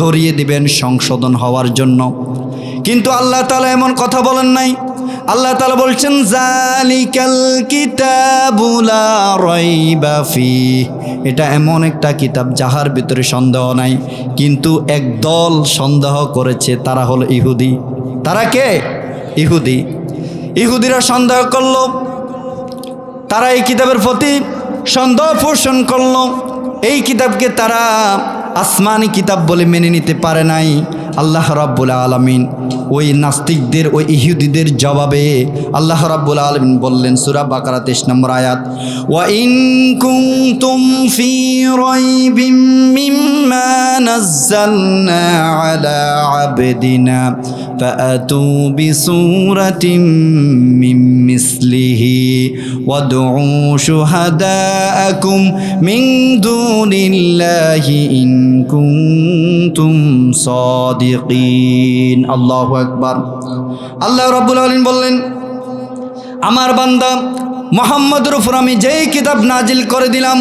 ধরিয়ে দিবেন সংশোধন হওয়ার জন্য। কিন্তু আল্লাহ তাআলা এমন কথা বলেন নাই। আল্লাহ তাআলা বলছেন জালিকাল কিতাবু লা রাইবা ফিহ। এটা এমন একটা কিতাব যাহার ভিতরে সন্দেহ নাই। কিন্তু একদল সন্দেহ করেছে, তারা হলো ইহুদি। তারা কে? ইহুদি। ইহুদিরা সন্দেহ করলো, তারা এই কিতাবের প্রতি সন্দেহ পোষণ করলো। এই কিতাবকে তারা আসমানি কিতাব বলে মেনে নিতে পারে নাই। আল্লাহ রাব্বুল আলামিন ওই নাস্তিকদের, ওই ইহুদিদের জবাবে আল্লাহ রাব্বুল আলামিন বললেন সূরা বাকারা 23 নম্বর আয়াত, ওয়া ইন কুনতুম ফি রাইবিম মিম্মা নাযালনা আলা আবদিনা ফাআতু বিসূরাতিন মিন মিসলিহি ওয়াদউ শুহাদাআকুম মিন দুনিল্লাহি ইন কুনতুম সাদিকিন। আল্লাহু আকবার। আল্লাহ রাব্বুল আলামিন বললেন আমার বান্দা মুহাম্মদের উপর আমি যেই কিতাব নাজিল করে দিলাম,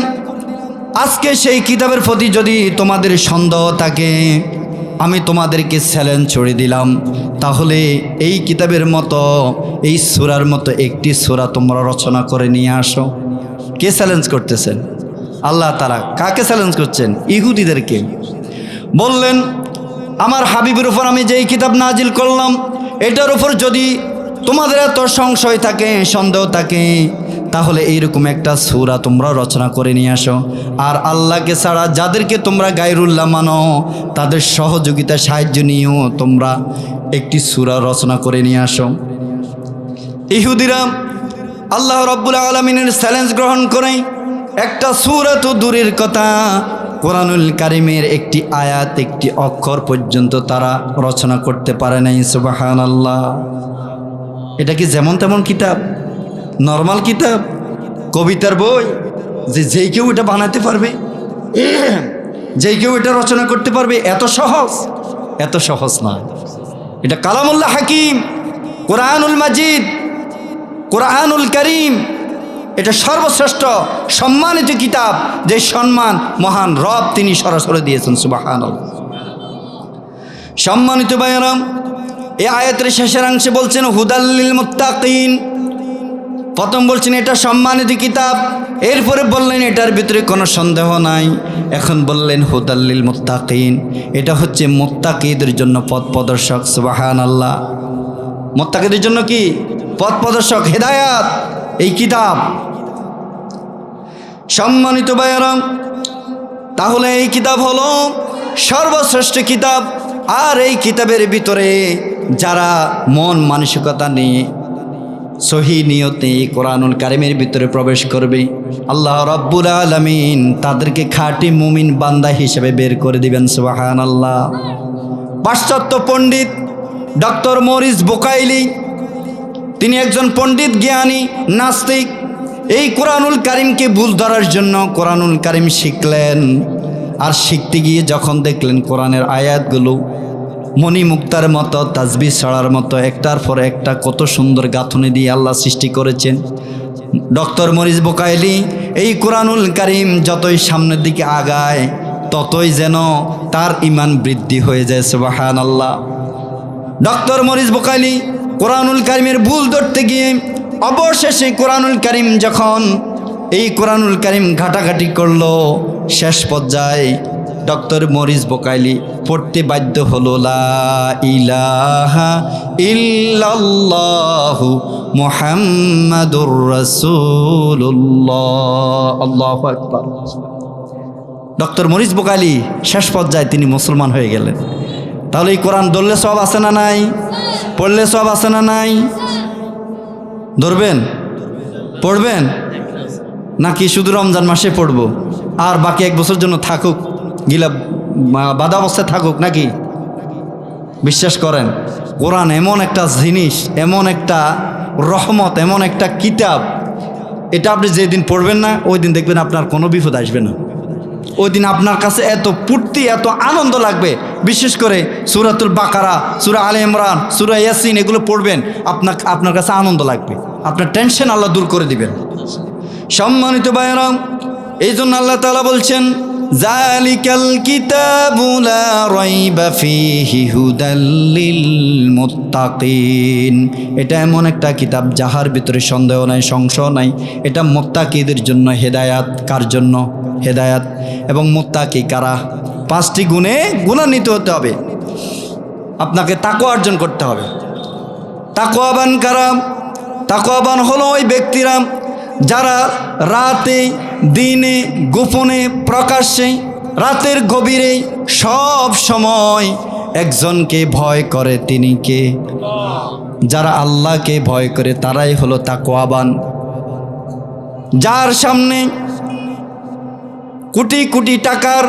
আজকে সেই কিতাবের প্রতি যদি তোমাদের সন্দেহ থাকে, আমি তোমাদেরকে চ্যালেঞ্জ ছড়ে দিলাম, তাহলে এই কিতাবের মতো, এই সূরার মতো একটি সূরা তোমরা রচনা করে নিয়ে আসো। কে চ্যালেঞ্জ করতেছেন? আল্লাহ তাআলা। কাকে চ্যালেঞ্জ করছেন? ইহুদিদেরকে। বললেন আমার হাবিবের উপর আমি যেই কিতাব নাজিল করলাম, এটার উপর যদি তোমাদের এত সংশয় থাকে, সন্দেহ থাকে, তাহলে এইরকম একটা সূরা তোমরা রচনা করে নিয়ে আসো। আর আল্লাহকে ছাড়া যাদেরকে তোমরা গায়রুল্লাহ মানো তাদের সহযোগিতা সাহায্য নিয়েও তোমরা একটি সূরা রচনা করে নিয়ে আসো। ইহুদিরা আল্লাহ রাব্বুল আলামিনের চ্যালেঞ্জ গ্রহণ করে একটা সূরা তো দূরের কথা, কোরআনুল কারীমের একটি আয়াত, একটি অক্ষর পর্যন্ত তারা রচনা করতে পারে নাই। সুবহানাল্লাহ। এটা কি যেমন তেমন কিতাব, নর্মাল কিতাব, কবিতার বই যে যেই কেউ এটা বানাতে পারবে, যেই কেউ এটা রচনা করতে পারবে? এত সহজ? এত সহজ না। এটা কালামুল্লাহ হাকিম, কোরআনুল মাজিদ, কোরআনুল কারীম। এটা সর্বশ্রেষ্ঠ সম্মানিত কিতাব, যে সম্মান মহান রব তিনি সরাসরি দিয়েছেন। সুবহানাল্লাহ। সম্মানিত ভাইয়েরা, এই আয়াতের শেষের অংশে বলছেন হুদাল্লিল মুত্তাকিন। প্রথম বলছেন এটা সম্মানিত কিতাব, এরপরে বললেন এটার ভিতরে কোনো সন্দেহ নাই, এখন বললেন হুদাল্লিল মুত্তাকিন। এটা হচ্ছে মুত্তাকিদের জন্য পথ প্রদর্শক। সুবহানাল্লাহ। মুত্তাকিদের জন্য কি? পথ প্রদর্শক, হেদায়াত এই কিতাব। সম্মানিত ভাইয়েরা, তাহলে এই কিতাব হলো সর্বশ্রেষ্ঠ কিতাব। আর এই কিতাবের ভিতরে যারা মন মানসিকতা নিয়ে সহি নিয়তে কোরআনুল কারীমের ভিতরে প্রবেশ করবে, আল্লাহ রাব্বুল আলামিন তাদেরকে খাঁটি মুমিন বান্দা হিসেবে বের করে দিবেন। সুবহানাল্লাহ। পাশ্চাত্য পণ্ডিত ডক্টর মরিস বুকাইলি, তিনি একজন পণ্ডিত, জ্ঞানী, নাস্তিক। এই কোরআনুল কারীমকে ভুল ধরার জন্য কোরআনুল কারীম শিখলেন। আর শিখতে গিয়ে যখন দেখলেন কোরআনের আয়াতগুলো মণিমুক্তার মতো, তাসবিহ ছড়ার মতো একটার পর একটা কত সুন্দর গাঁথনি দিয়ে আল্লাহ সৃষ্টি করেছেন, ডক্টর মরিস বুকাইলি এই কোরআনুল কারীম যতই সামনের দিকে আগায় ততই যেন তার ঈমান বৃদ্ধি হয়ে যায়। সুবহানাল্লাহ। ডক্টর মরিস বুকাইলি কোরআনুল কারীমের ভুল ধরতে গিয়ে অবশেষে কোরআনুল কারীম যখন এই কোরআনুল কারীম ঘাটাঘাটি করলো, শেষ পর্যায়ে ডক্টর মরিস বুকাইলি পড়তে বাধ্য হলো লা ইলাহা ইল্লাল্লাহু মুহাম্মাদুর রাসূলুল্লাহ। আল্লাহু আকবার। ডক্টর মরিস বুকাইলি শেষ পর্যায়ে তিনি মুসলমান হয়ে গেলেন। তাহলে এই কোরআন ধরলে সব আছে না নাই? পড়লে সব আছে না নাই? ধরবেন? পড়বেন নাকি শুধু রমজান মাসে পড়ব আর বাকি এক বছর জন্য থাকুক, গিলা বাধা অবস্থায় থাকুক নাকি? বিশ্বাস করেন, কোরআন এমন একটা জিনিস, এমন একটা রহমত, এমন একটা কিতাব, এটা আপনি যেদিন পড়বেন না ওই দিন দেখবেন আপনার কোনো বিপদ আসবে না। ওই দিন আপনার কাছে এত ফুর্তি, এত আনন্দ লাগবে। বিশেষ করে সূরাতুল বাকারা, সূরা আলে ইমরান, সূরা ইয়াসিন, এগুলো পড়বেন, আপনার কাছে আনন্দ লাগবে, আপনার টেনশন আল্লাহ দূর করে দিবেন। সম্মানিত ভাইয়েরা, এই জন্য আল্লাহ তাআলা বলছেন যালিকাল কিতাবু লা রাইবা ফীহি হুদাল লিল মুত্তাকিন। এটা এমন একটা কিতাব যাহার ভিতরে সন্দেহ নাই, সংশয় নাই। এটা মুত্তাকিদের জন্য হেদায়াত। কার জন্য? হেদায়াত। এবং মুত্তাকি কারা? 5টি গুণে গুণান্বিত হতে হবে, আপনাকে তাকওয়া অর্জন করতে হবে। তাকওয়াবান কারা? তাকওয়াবান হলো ওই ব্যক্তিরা যারা রাতে, দিনে, গোপনে, প্রকাশ্যে, রাতের গভীরে সব সময় একজনকে ভয় করে। তিনি কে? যারা আল্লাহকে ভয় করে তারাই হলো তাকওয়াবান। যার সামনে কোটি কোটি টাকার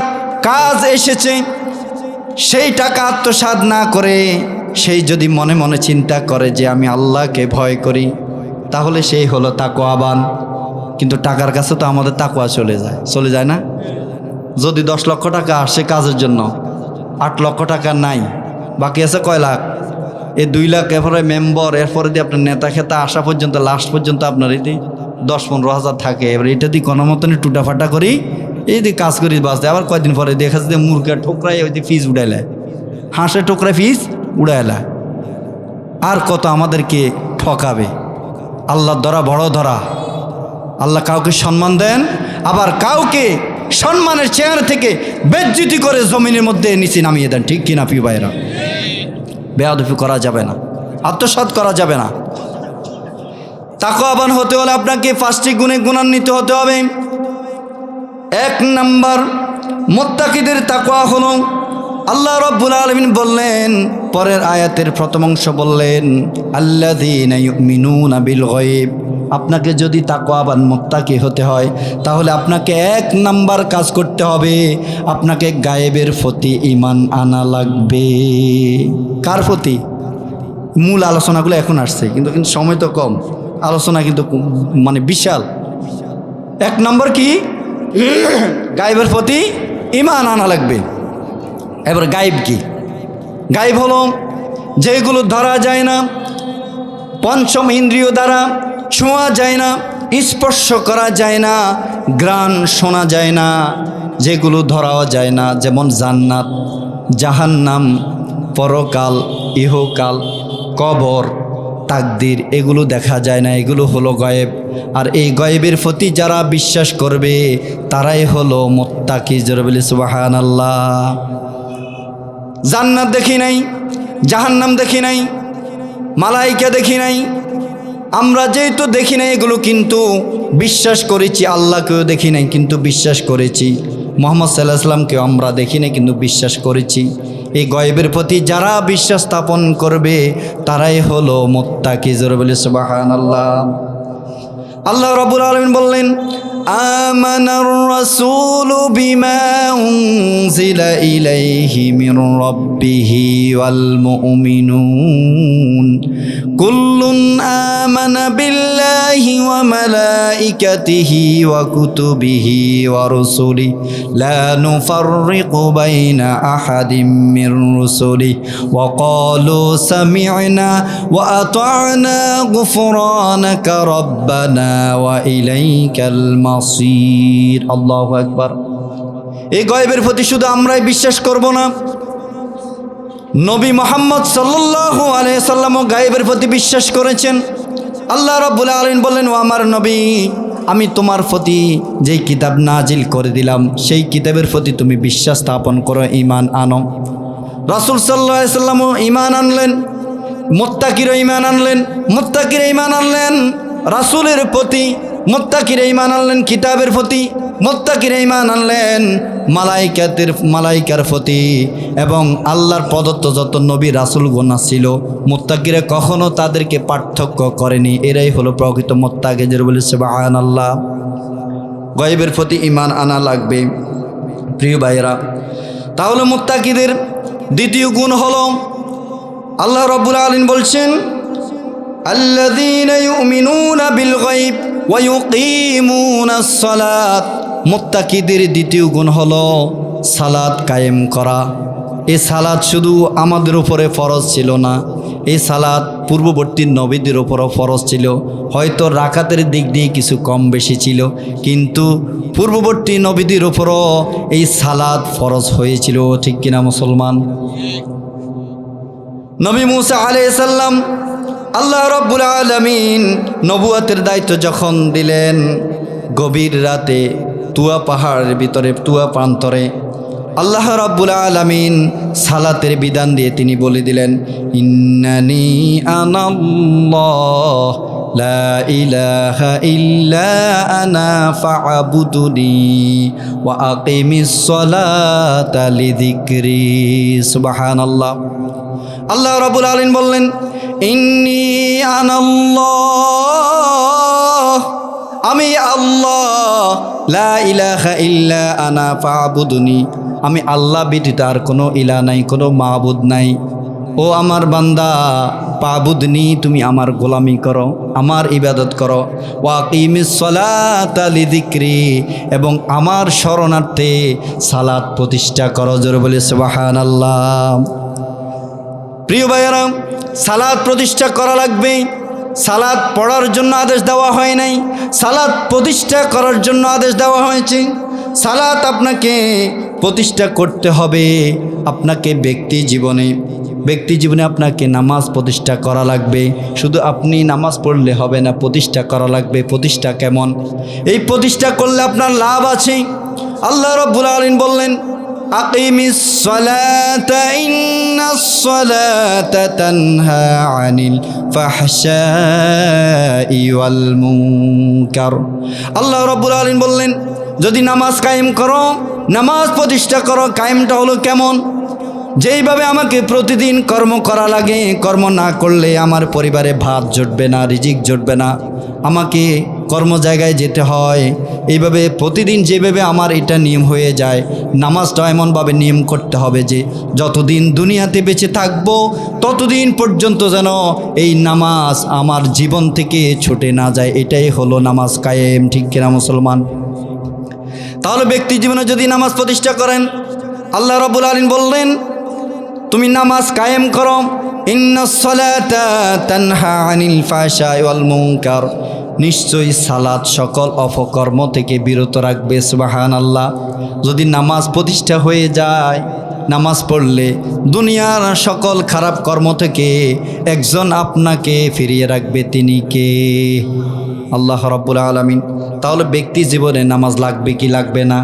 কাজ এসেছে, সেই টাকা আত্মসাৎ না করে সেই যদি মনে মনে চিন্তা করে যে আমি আল্লাহকে ভয় করি, তাহলে সেই হলো তাকওয়াবান। কিন্তু টাকার কাছে তো আমাদের তাকওয়া চলে যায় না? যদি 10 লক্ষ টাকা আসে কাজের জন্য, 8 লক্ষ টাকা নাই, বাকি আছে কয় লাখ? এই 2 লাখ, এরপরে মেম্বার, এরপরে দিয়ে আপনার নেতা খেতা আসা পর্যন্ত, লাস্ট পর্যন্ত আপনার এটি 10-15 হাজার থাকে। এবার এটা দিয়ে কোনো মতনই টুটাফাটা করি, এই দিয়ে কাজ করি, বাঁচতে। আবার কয়দিন পরে দেখা যাচ্ছে মুরগা ঠোকরাই ওই দিয়ে ফিস উড়াইলে, হাঁসের ঠোকরায় ফিস উড়াইলা। আর কত আমাদেরকে ঠকাবে। আল্লাহর ধরা বড় ধরা। আল্লাহ কাউকে সম্মান দেন, আবার কাউকে সম্মানের চেয়ার থেকে বেজ্জিতি করে জমিনের মধ্যে নিচে নামিয়ে দেন। ঠিক কিনা প্রিয় ভাইরা? বেয়াদবি করা যাবে না, আত্মসাৎ করা যাবে না। তাকওয়াবান হতে হলে আপনাকে 5টি গুণে গুণান্বিত হতে হবে। 1 নাম্বার, মুত্তাকিদের তাকওয়া হলো, আল্লাহ রাব্বুল আলামিন বললেন, পরের আয়াতের প্রথম অংশ বললেন, আল্লাযীনা ইউমিনুনা বিল গায়ব। আপনাকে যদি তাকওয়াবান মুত্তাকি হতে হয় তাহলে আপনাকে 1 নাম্বার কাজ করতে হবে, আপনাকে গায়েবের প্রতি ঈমান আনা লাগবে। কার প্রতি? মূল আলোচনাগুলো এখন আসছে, কিন্তু সময় তো কম, আলোচনা কিন্তু মানে বিশাল। 1 নম্বর কি? গায়েবের প্রতি ঈমান আনা লাগবে। এবার গায়েব কি? গায়েব হলো যেগুলো ধরা যায় না, পঞ্চম ইন্দ্রিয় দ্বারা ছোঁয়া যায় না, স্পর্শ করা যায় না, ঘ্রাণ শোনা যায় না, যেগুলো ধরাও যায় না, যেমন জান্নাত, জাহান্নাম, পরকাল, ইহকাল, কবর, তাকদির, এগুলো দেখা যায় না, এগুলো হলো গায়েব। আর এই গায়েবের প্রতি যারা বিশ্বাস করবে তারাই হলো মুত্তাকি। জোরে বলি সুবহানাল্লাহ। জান্নাত দেখি নাই, জাহান্নাম দেখি নাই, মালাইকা দেখি নাই, আমরা যেহেতু দেখি নাই এগুলো কিন্তু বিশ্বাস করেছি। আল্লাহকেও দেখি নাই কিন্তু বিশ্বাস করেছি। মুহাম্মদ সাল্লাল্লাহু আলাইহি ওয়াসাল্লামকেও আমরা দেখি নাই কিন্তু বিশ্বাস করেছি। এই গায়েবের প্রতি যারা বিশ্বাস স্থাপন করবে তারাই হলো মুত্তাকি। জোরে বলি সুবহানাল্লাহ। আল্লাহ রাব্বুল আলামিন বললেন, আমানার রাসূলু বিমা উনজিলা ইলাইহি মির রাব্বিহি ওয়াল মুমিনুন কুল্লুন আমানা বিল্লাহি ওয়া মালাইকাতিহি ওয়া কুতুবিহি ওয়া রুসুলিহি লা নুফাররিকু বাইনা আহাদিম মির রুসুলিহি ওয়া ক্বালু সামি'না ওয়া আতা'না গুফরানাকা রাব্বানা ওয়া ইলাইকাল মাসির। আল্লাহু আকবার। এই গায়েবের প্রতি শুধু আমরাই বিশ্বাস করব না, নবী মুহাম্মদ সাল্লাল্লাহু আলাইহি সাল্লামও গায়েবের প্রতি বিশ্বাস করেছেন। আল্লাহ রাব্বুল আলামিন বললেন, ও আমার নবী, আমি তোমার প্রতি যেই কিতাব নাজিল করে দিলাম সেই কিতাবের প্রতি তুমি বিশ্বাস স্থাপন করো, ঈমান আনো। রাসূল সাল্লাল্লাহু আলাইহি সাল্লামও ঈমান আনলেন, মুত্তাকিরও ঈমান আনলেন, মুত্তাকিরা ঈমান আনলেন রাসূলের প্রতি, মুত্তাকিরা ঈমান আনলেন কিতাবের প্রতি, মুত্তাকিরা ঈমান আনলেন মালাইকার প্রতি, এবং আল্লাহর প্রদত্ত যত নবী রাসূলগণ ছিল মুত্তাকিরা কখনো তাদেরকে পার্থক্য করেনি। এরাই হলো প্রকৃত মুত্তাকি। যারা বলে সুবহানাল্লাহ। গায়েবের প্রতি ঈমান আনা লাগবে প্রিয় ভাইরা। তাহলে মুত্তাকিদের দ্বিতীয় গুণ হলো, আল্লাহ রাব্বুল আলামিন বলছেন, আল্লাযীনা ইউমিনুনা বিল গায়ব ওয়া ইউকিমুনাস সালাত। মুত্তাকিদের দ্বিতীয় গুণ হলো সালাত কায়েম করা। এই সালাত শুধু আমাদের উপরে ফরজ ছিল না, এই সালাত পূর্ববর্তী নবীদের উপরও ফরজ ছিল। হয়তো রাকাতের দিক দিয়ে কিছু কম বেশি ছিল, কিন্তু পূর্ববর্তী নবীদের উপরও এই সালাত ফরজ হয়েছিল। ঠিক কিনা মুসলমান? নবী মুসা আলাইহিস সালাম আল্লাহ রাব্বুল আলামিন নবুয়তের দায়িত্ব যখন দিলেন, গভীর রাতে তুয়া পাহাড়ের ভিতরে, তুয়া প্রান্তরে আল্লাহ রাব্বুল আলামিন সালাতের বিধান দিয়ে তিনি বলে দিলেন, ইন্নানি আনাল্লাহ লা ইলাহা ইল্লা আনা ফা'বুদুনি ওয়া আকিমিস সালাতা লিযিকরি। সুবহানাল্লাহ। আল্লাহ রাব্বুল আলামিন বললেন, ইন্নী আনাল্লাহ, আমি আল্লাহ, লা ইলাহা ইল্লা আনা ফা'বুদুনি, আমি আল্লাহ ব্যতীত আর কোনো ইলাহ নাই, কোনো মাবুদ নাই। ও আমার বান্দা, পাবুদনি, তুমি আমার গোলামি করো, আমার ইবাদত করো। ওয়াকিমিস সালাতা লিযিকরি, এবং আমার শরণার্থে সালাত প্রতিষ্ঠা করো। জোরে বলে সুবহানাল্লাহ। প্রিয় ভাইয়েরা, সালাত প্রতিষ্ঠা করা লাগবে। সালাত পড়ার জন্য আদেশ দেওয়া হয় নাই, সালাত প্রতিষ্ঠা করার জন্য আদেশ দেওয়া হয়েছে। সালাত আপনাকে প্রতিষ্ঠা করতে হবে। আপনাকে ব্যক্তি জীবনে আপনাকে নামাজ প্রতিষ্ঠা করা লাগবে। শুধু আপনি নামাজ পড়লে হবে না, প্রতিষ্ঠা করা লাগবে। প্রতিষ্ঠা কেমন? এই প্রতিষ্ঠা করলে আপনার লাভ আছে। আল্লাহ রাব্বুল আলামিন বললেন, আকিমিস সালাতা ইন্নাস সালাতা তানহা আনিল ফাহশাই ওয়াল মুনকার। আল্লাহ রাব্বুল আলামিন বললেন, যদি নামাজ কায়েম করো, নামাজ প্রতিষ্ঠা করো। কায়েমটা হলো কেমন? যেইভাবে আমাকে প্রতিদিন কর্ম করা লাগে, কর্ম না করলে আমার পরিবারে ভাত জুটবে না, রিজিক জুটবে না, আমাকে কর্ম জায়গায় যেতে হয়। এইভাবে প্রতিদিন যেভাবে আমার এটা নিয়ম হয়ে যায়, নামাজটা এমনভাবে নিয়ম করতে হবে যে যতদিন দুনিয়াতে বেঁচে থাকবো ততদিন পর্যন্ত যেন এই নামাজ আমার জীবন থেকে ছুটে না যায়। এটাই হলো নামাজ কায়েম। ঠিক কিনা মুসলমান? তাহলে ব্যক্তি জীবনে যদি নামাজ প্রতিষ্ঠা করেন, আল্লাহ রাব্বুল আলামিন বললেন, তুমি নামাজ কায়েম করো। ইন্নাস সালাতা তানহা আনিল ফাহশাই ওয়াল মুনকার। নিশ্চয়ই সালাত সকল অপকর্ম থেকে বিরত রাখবে। সুবহানাল্লাহ। যদি নামাজ প্রতিষ্ঠা হয়ে যায়, নামাজ পড়লে দুনিয়ার সকল খারাপ কর্ম থেকে একজন আপনাকে ফিরিয়ে রাখবে। তিনি কে? আল্লাহ রাব্বুল আলামিন। তাহলে ব্যক্তি জীবনে নামাজ লাগবে কি লাগবে না?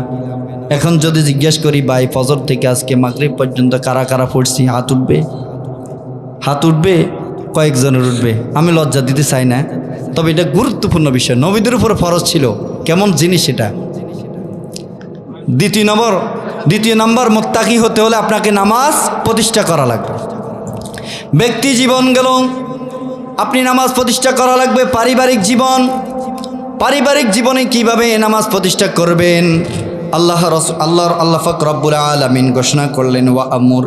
এখন যদি জিজ্ঞেস করি, ভাই ফজর থেকে আজকে মাগরিব পর্যন্ত কারা কারা পড়ছি, হাত উঠবে? হাত উঠবে? কয়েকজনের উঠবে। আমি লজ্জা দিতে চাই না, তবে এটা গুরুত্বপূর্ণ বিষয়। নবীদের উপর ফরজ ছিল। কেমন জিনিস এটা? দ্বিতীয় নম্বর মুত্তাকি হতে হলে আপনাকে নামাজ প্রতিষ্ঠা করা লাগবে। ব্যক্তি জীবন গেল, আপনি নামাজ প্রতিষ্ঠা করা লাগবে। পারিবারিক জীবনে কিভাবে নামাজ প্রতিষ্ঠা করবেন? আল্লাহ পাক রব্বুল আলামিন ঘোষণা করলেন, ওয়া আমুর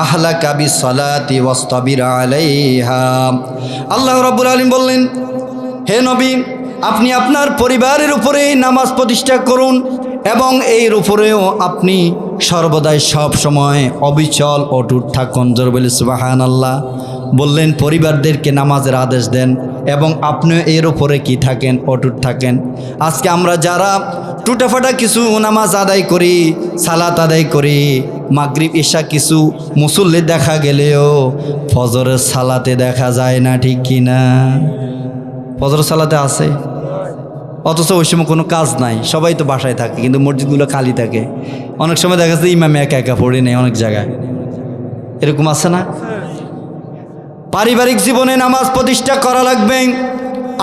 আহলাকা বিসসালাতি ওয়াসতাবির আলাইহা। আল্লাহ রাব্বুল আলামিন বললেন, হে নবী, আপনি আপনার পরিবারের উপরে নামাজ প্রতিষ্ঠা করুন এবং এর উপরেও আপনি সর্বদাই সব সময় অবিচল অটুট থাকুন। জোরে বলি সুবহানাল্লাহ। বললেন পরিবারদেরকে নামাজের আদেশ দেন এবং আপনিও এর উপরে কি থাকেন? অটুট থাকেন। আজকে আমরা যারা টুটাফাটা কিছু নামাজ আদায় করি, সালাত আদায় করি, মাগরিব ইশা কিছু মুসল্লি দেখা গেলেও ফজরের সালাতে দেখা যায় না। ঠিক কিনা? ফজরের সালাতে আছে, অথচ ওই সময় কোনো কাজ নাই, সবাই তো বাসায় থাকে, কিন্তু মসজিদগুলো খালি থাকে। অনেক সময় দেখা যাচ্ছে ইমামে একা একা পড়ে নেই অনেক জায়গায়। এরকম আছে না? পারিবারিক জীবনে নামাজ প্রতিষ্ঠা করা লাগবে।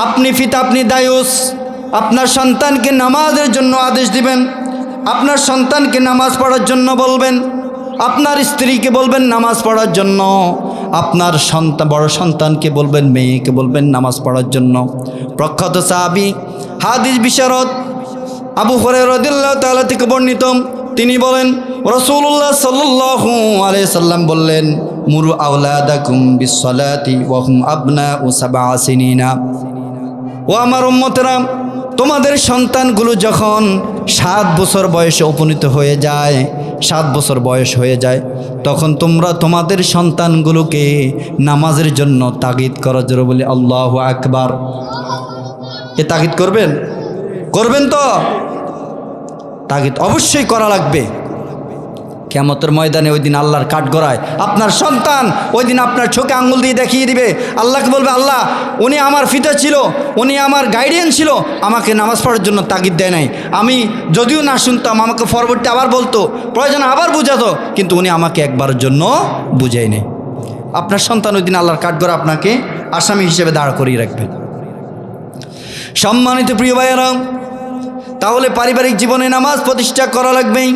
আপনি পিতা, আপনি দায়ুস, আপনার সন্তানকে নামাজের জন্য আদেশ দিবেন, আপনার সন্তানকে নামাজ পড়ার জন্য বলবেন, আপনার স্ত্রীকে বলবেন নামাজ পড়ার জন্য, আপনার বড় সন্তানকে বলবেন, মেয়েকে বলবেন নামাজ পড়ার জন্য। প্রখ্যাত সাহাবী হাদিস বিশারদ আবু হুরায়রা রাদিয়াল্লাহু তাআলা থেকে বর্ণিত, তিনি বলেন, রাসূলুল্লাহ সাল্লাল্লাহু আলাইহি সাল্লাম বললেন, মুরু আওলাদাকুম বিসসালাতি ওয়া হুম আবনাউ সাবআ সিনিনা। ও আমার উম্মতেরা, তোমাদের সন্তানগুলো যখন 7 বছর বয়সে উপনীত হয়ে যায়, 7 বছর বয়স হয়ে যায়, তখন তোমরা তোমাদের সন্তানগুলোকে নামাজের জন্য তাগিদ করো। জোরে বলি আল্লাহু আকবার। এ তাগিদ করবেন? করবেন তো? তাগিদ অবশ্যই করা লাগবে। কিয়ামতের ময়দানে ওই দিন আল্লাহর কাঠগড়ায় আপনার সন্তান ওই দিন আপনার চোখে আঙ্গুল দিয়ে দেখিয়ে দিবে, আল্লাহকে বলবে, আল্লাহ উনি আমার পিতা ছিল, উনি আমার গাইডিয়ান ছিল, আমাকে নামাজ পড়ার জন্য তাগিদ দেয় নাই। আমি যদিও না শুনতাম, আমাকে পরবর্তী আবার বলতো, প্রয়োজন আবার বুঝাতো, কিন্তু উনি আমাকে একবারের জন্য বুঝাই নেই। আপনার সন্তান ওই দিন আল্লাহর কাঠগড়ায় আপনাকে আসামি হিসেবে দাঁড় করিয়ে রাখবে। সম্মানিত প্রিয় ভাইয়েরা, তাহলে পারিবারিক জীবনে নামাজ প্রতিষ্ঠা করা লাগবেই।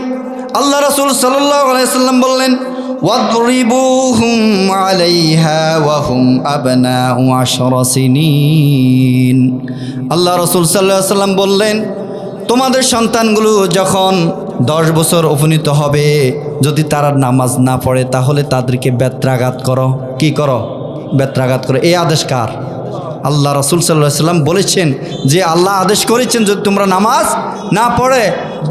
আল্লাহ রাসূল সাল্লাল্লাহু আলাইহি সাল্লাম বললেন, ওয়াদরিবুহুম আলাইহা ওয়া হুম আবনাউ 10 সিনিন। আল্লাহ রাসূল সাল্লাল্লাহু আলাইহি সাল্লাম বললেন, তোমাদের সন্তানগুলো যখন 10 বছর উপনীত হবে, যদি তারা নামাজ না পড়ে তাহলে তাদেরকে বেত্রাঘাত করো। কি করো? বেত্রাঘাত করো। এই আদেশ কার? আল্লাহ রাসূল সাল্লাল্লাহু আলাইহি সাল্লাম বলেছেন যে আল্লাহ আদেশ করেছেন, যদি তোমরা নামাজ না পড়ে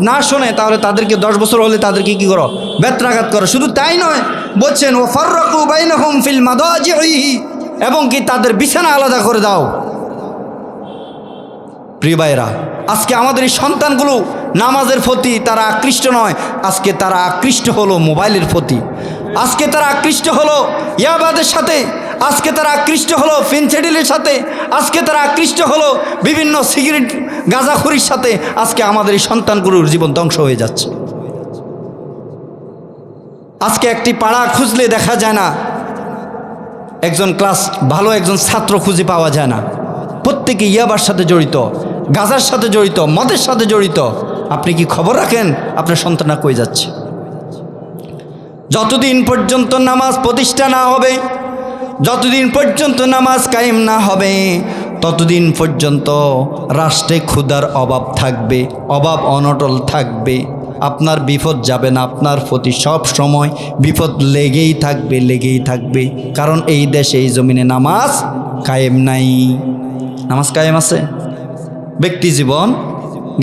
না শোনে তাহলে তাদেরকে 10 বছর হলে তাদেরকে কি করো? বেত্রাঘাত করো। শুধু তাই নয়, বলছেন ওয়া ফাররাকু বাইনাহুম ফিল মাদাজিহি, এবং কি তাদের বিছানা আলাদা করে দাও। প্রিয় ভাইরা, আজকে আমাদের এই সন্তানগুলো নামাজের প্রতি তারা আকৃষ্ট নয়, আজকে তারা আকৃষ্ট হলো মোবাইলের প্রতি, আজকে তারা আকৃষ্ট হলো ইয়াবাদের সাথে, আজকে তারা আকৃষ্ট হলো ফেনসিডিলের সাথে, আজকে তারা আকৃষ্ট হলো বিভিন্ন সিগারেট গাঁজাখুরির সাথে। আজকে আমাদের এই সন্তানগুলোর জীবন ধ্বংস হয়ে যাচ্ছে। আজকে একটি পাড়া খুঁজলে দেখা যায় না একজন ক্লাস ভালো একজন ছাত্র খুঁজে পাওয়া যায় না। প্রত্যেকে ইয়াবার সাথে জড়িত, গাজার সাথে জড়িত, মদের সাথে জড়িত। আপনি কি খবর রাখেন আপনার সন্তানরা কই যাচ্ছে? যতদিন পর্যন্ত নামাজ প্রতিষ্ঠা না হবে, যতদিন পর্যন্ত নামাজ কায়েম না হবে, ততদিন পর্যন্ত রাষ্ট্রে ক্ষুধার অভাব থাকবে, অভাব অনটল থাকবে। আপনার বিপদ যাবে না, আপনার প্রতি সব সময় বিপদ লেগেই থাকবে, লেগেই থাকবে। কারণ এই দেশে এই জমিনে নামাজ কায়েম নাই। নামাজ কায়েম আছে, ব্যক্তি জীবন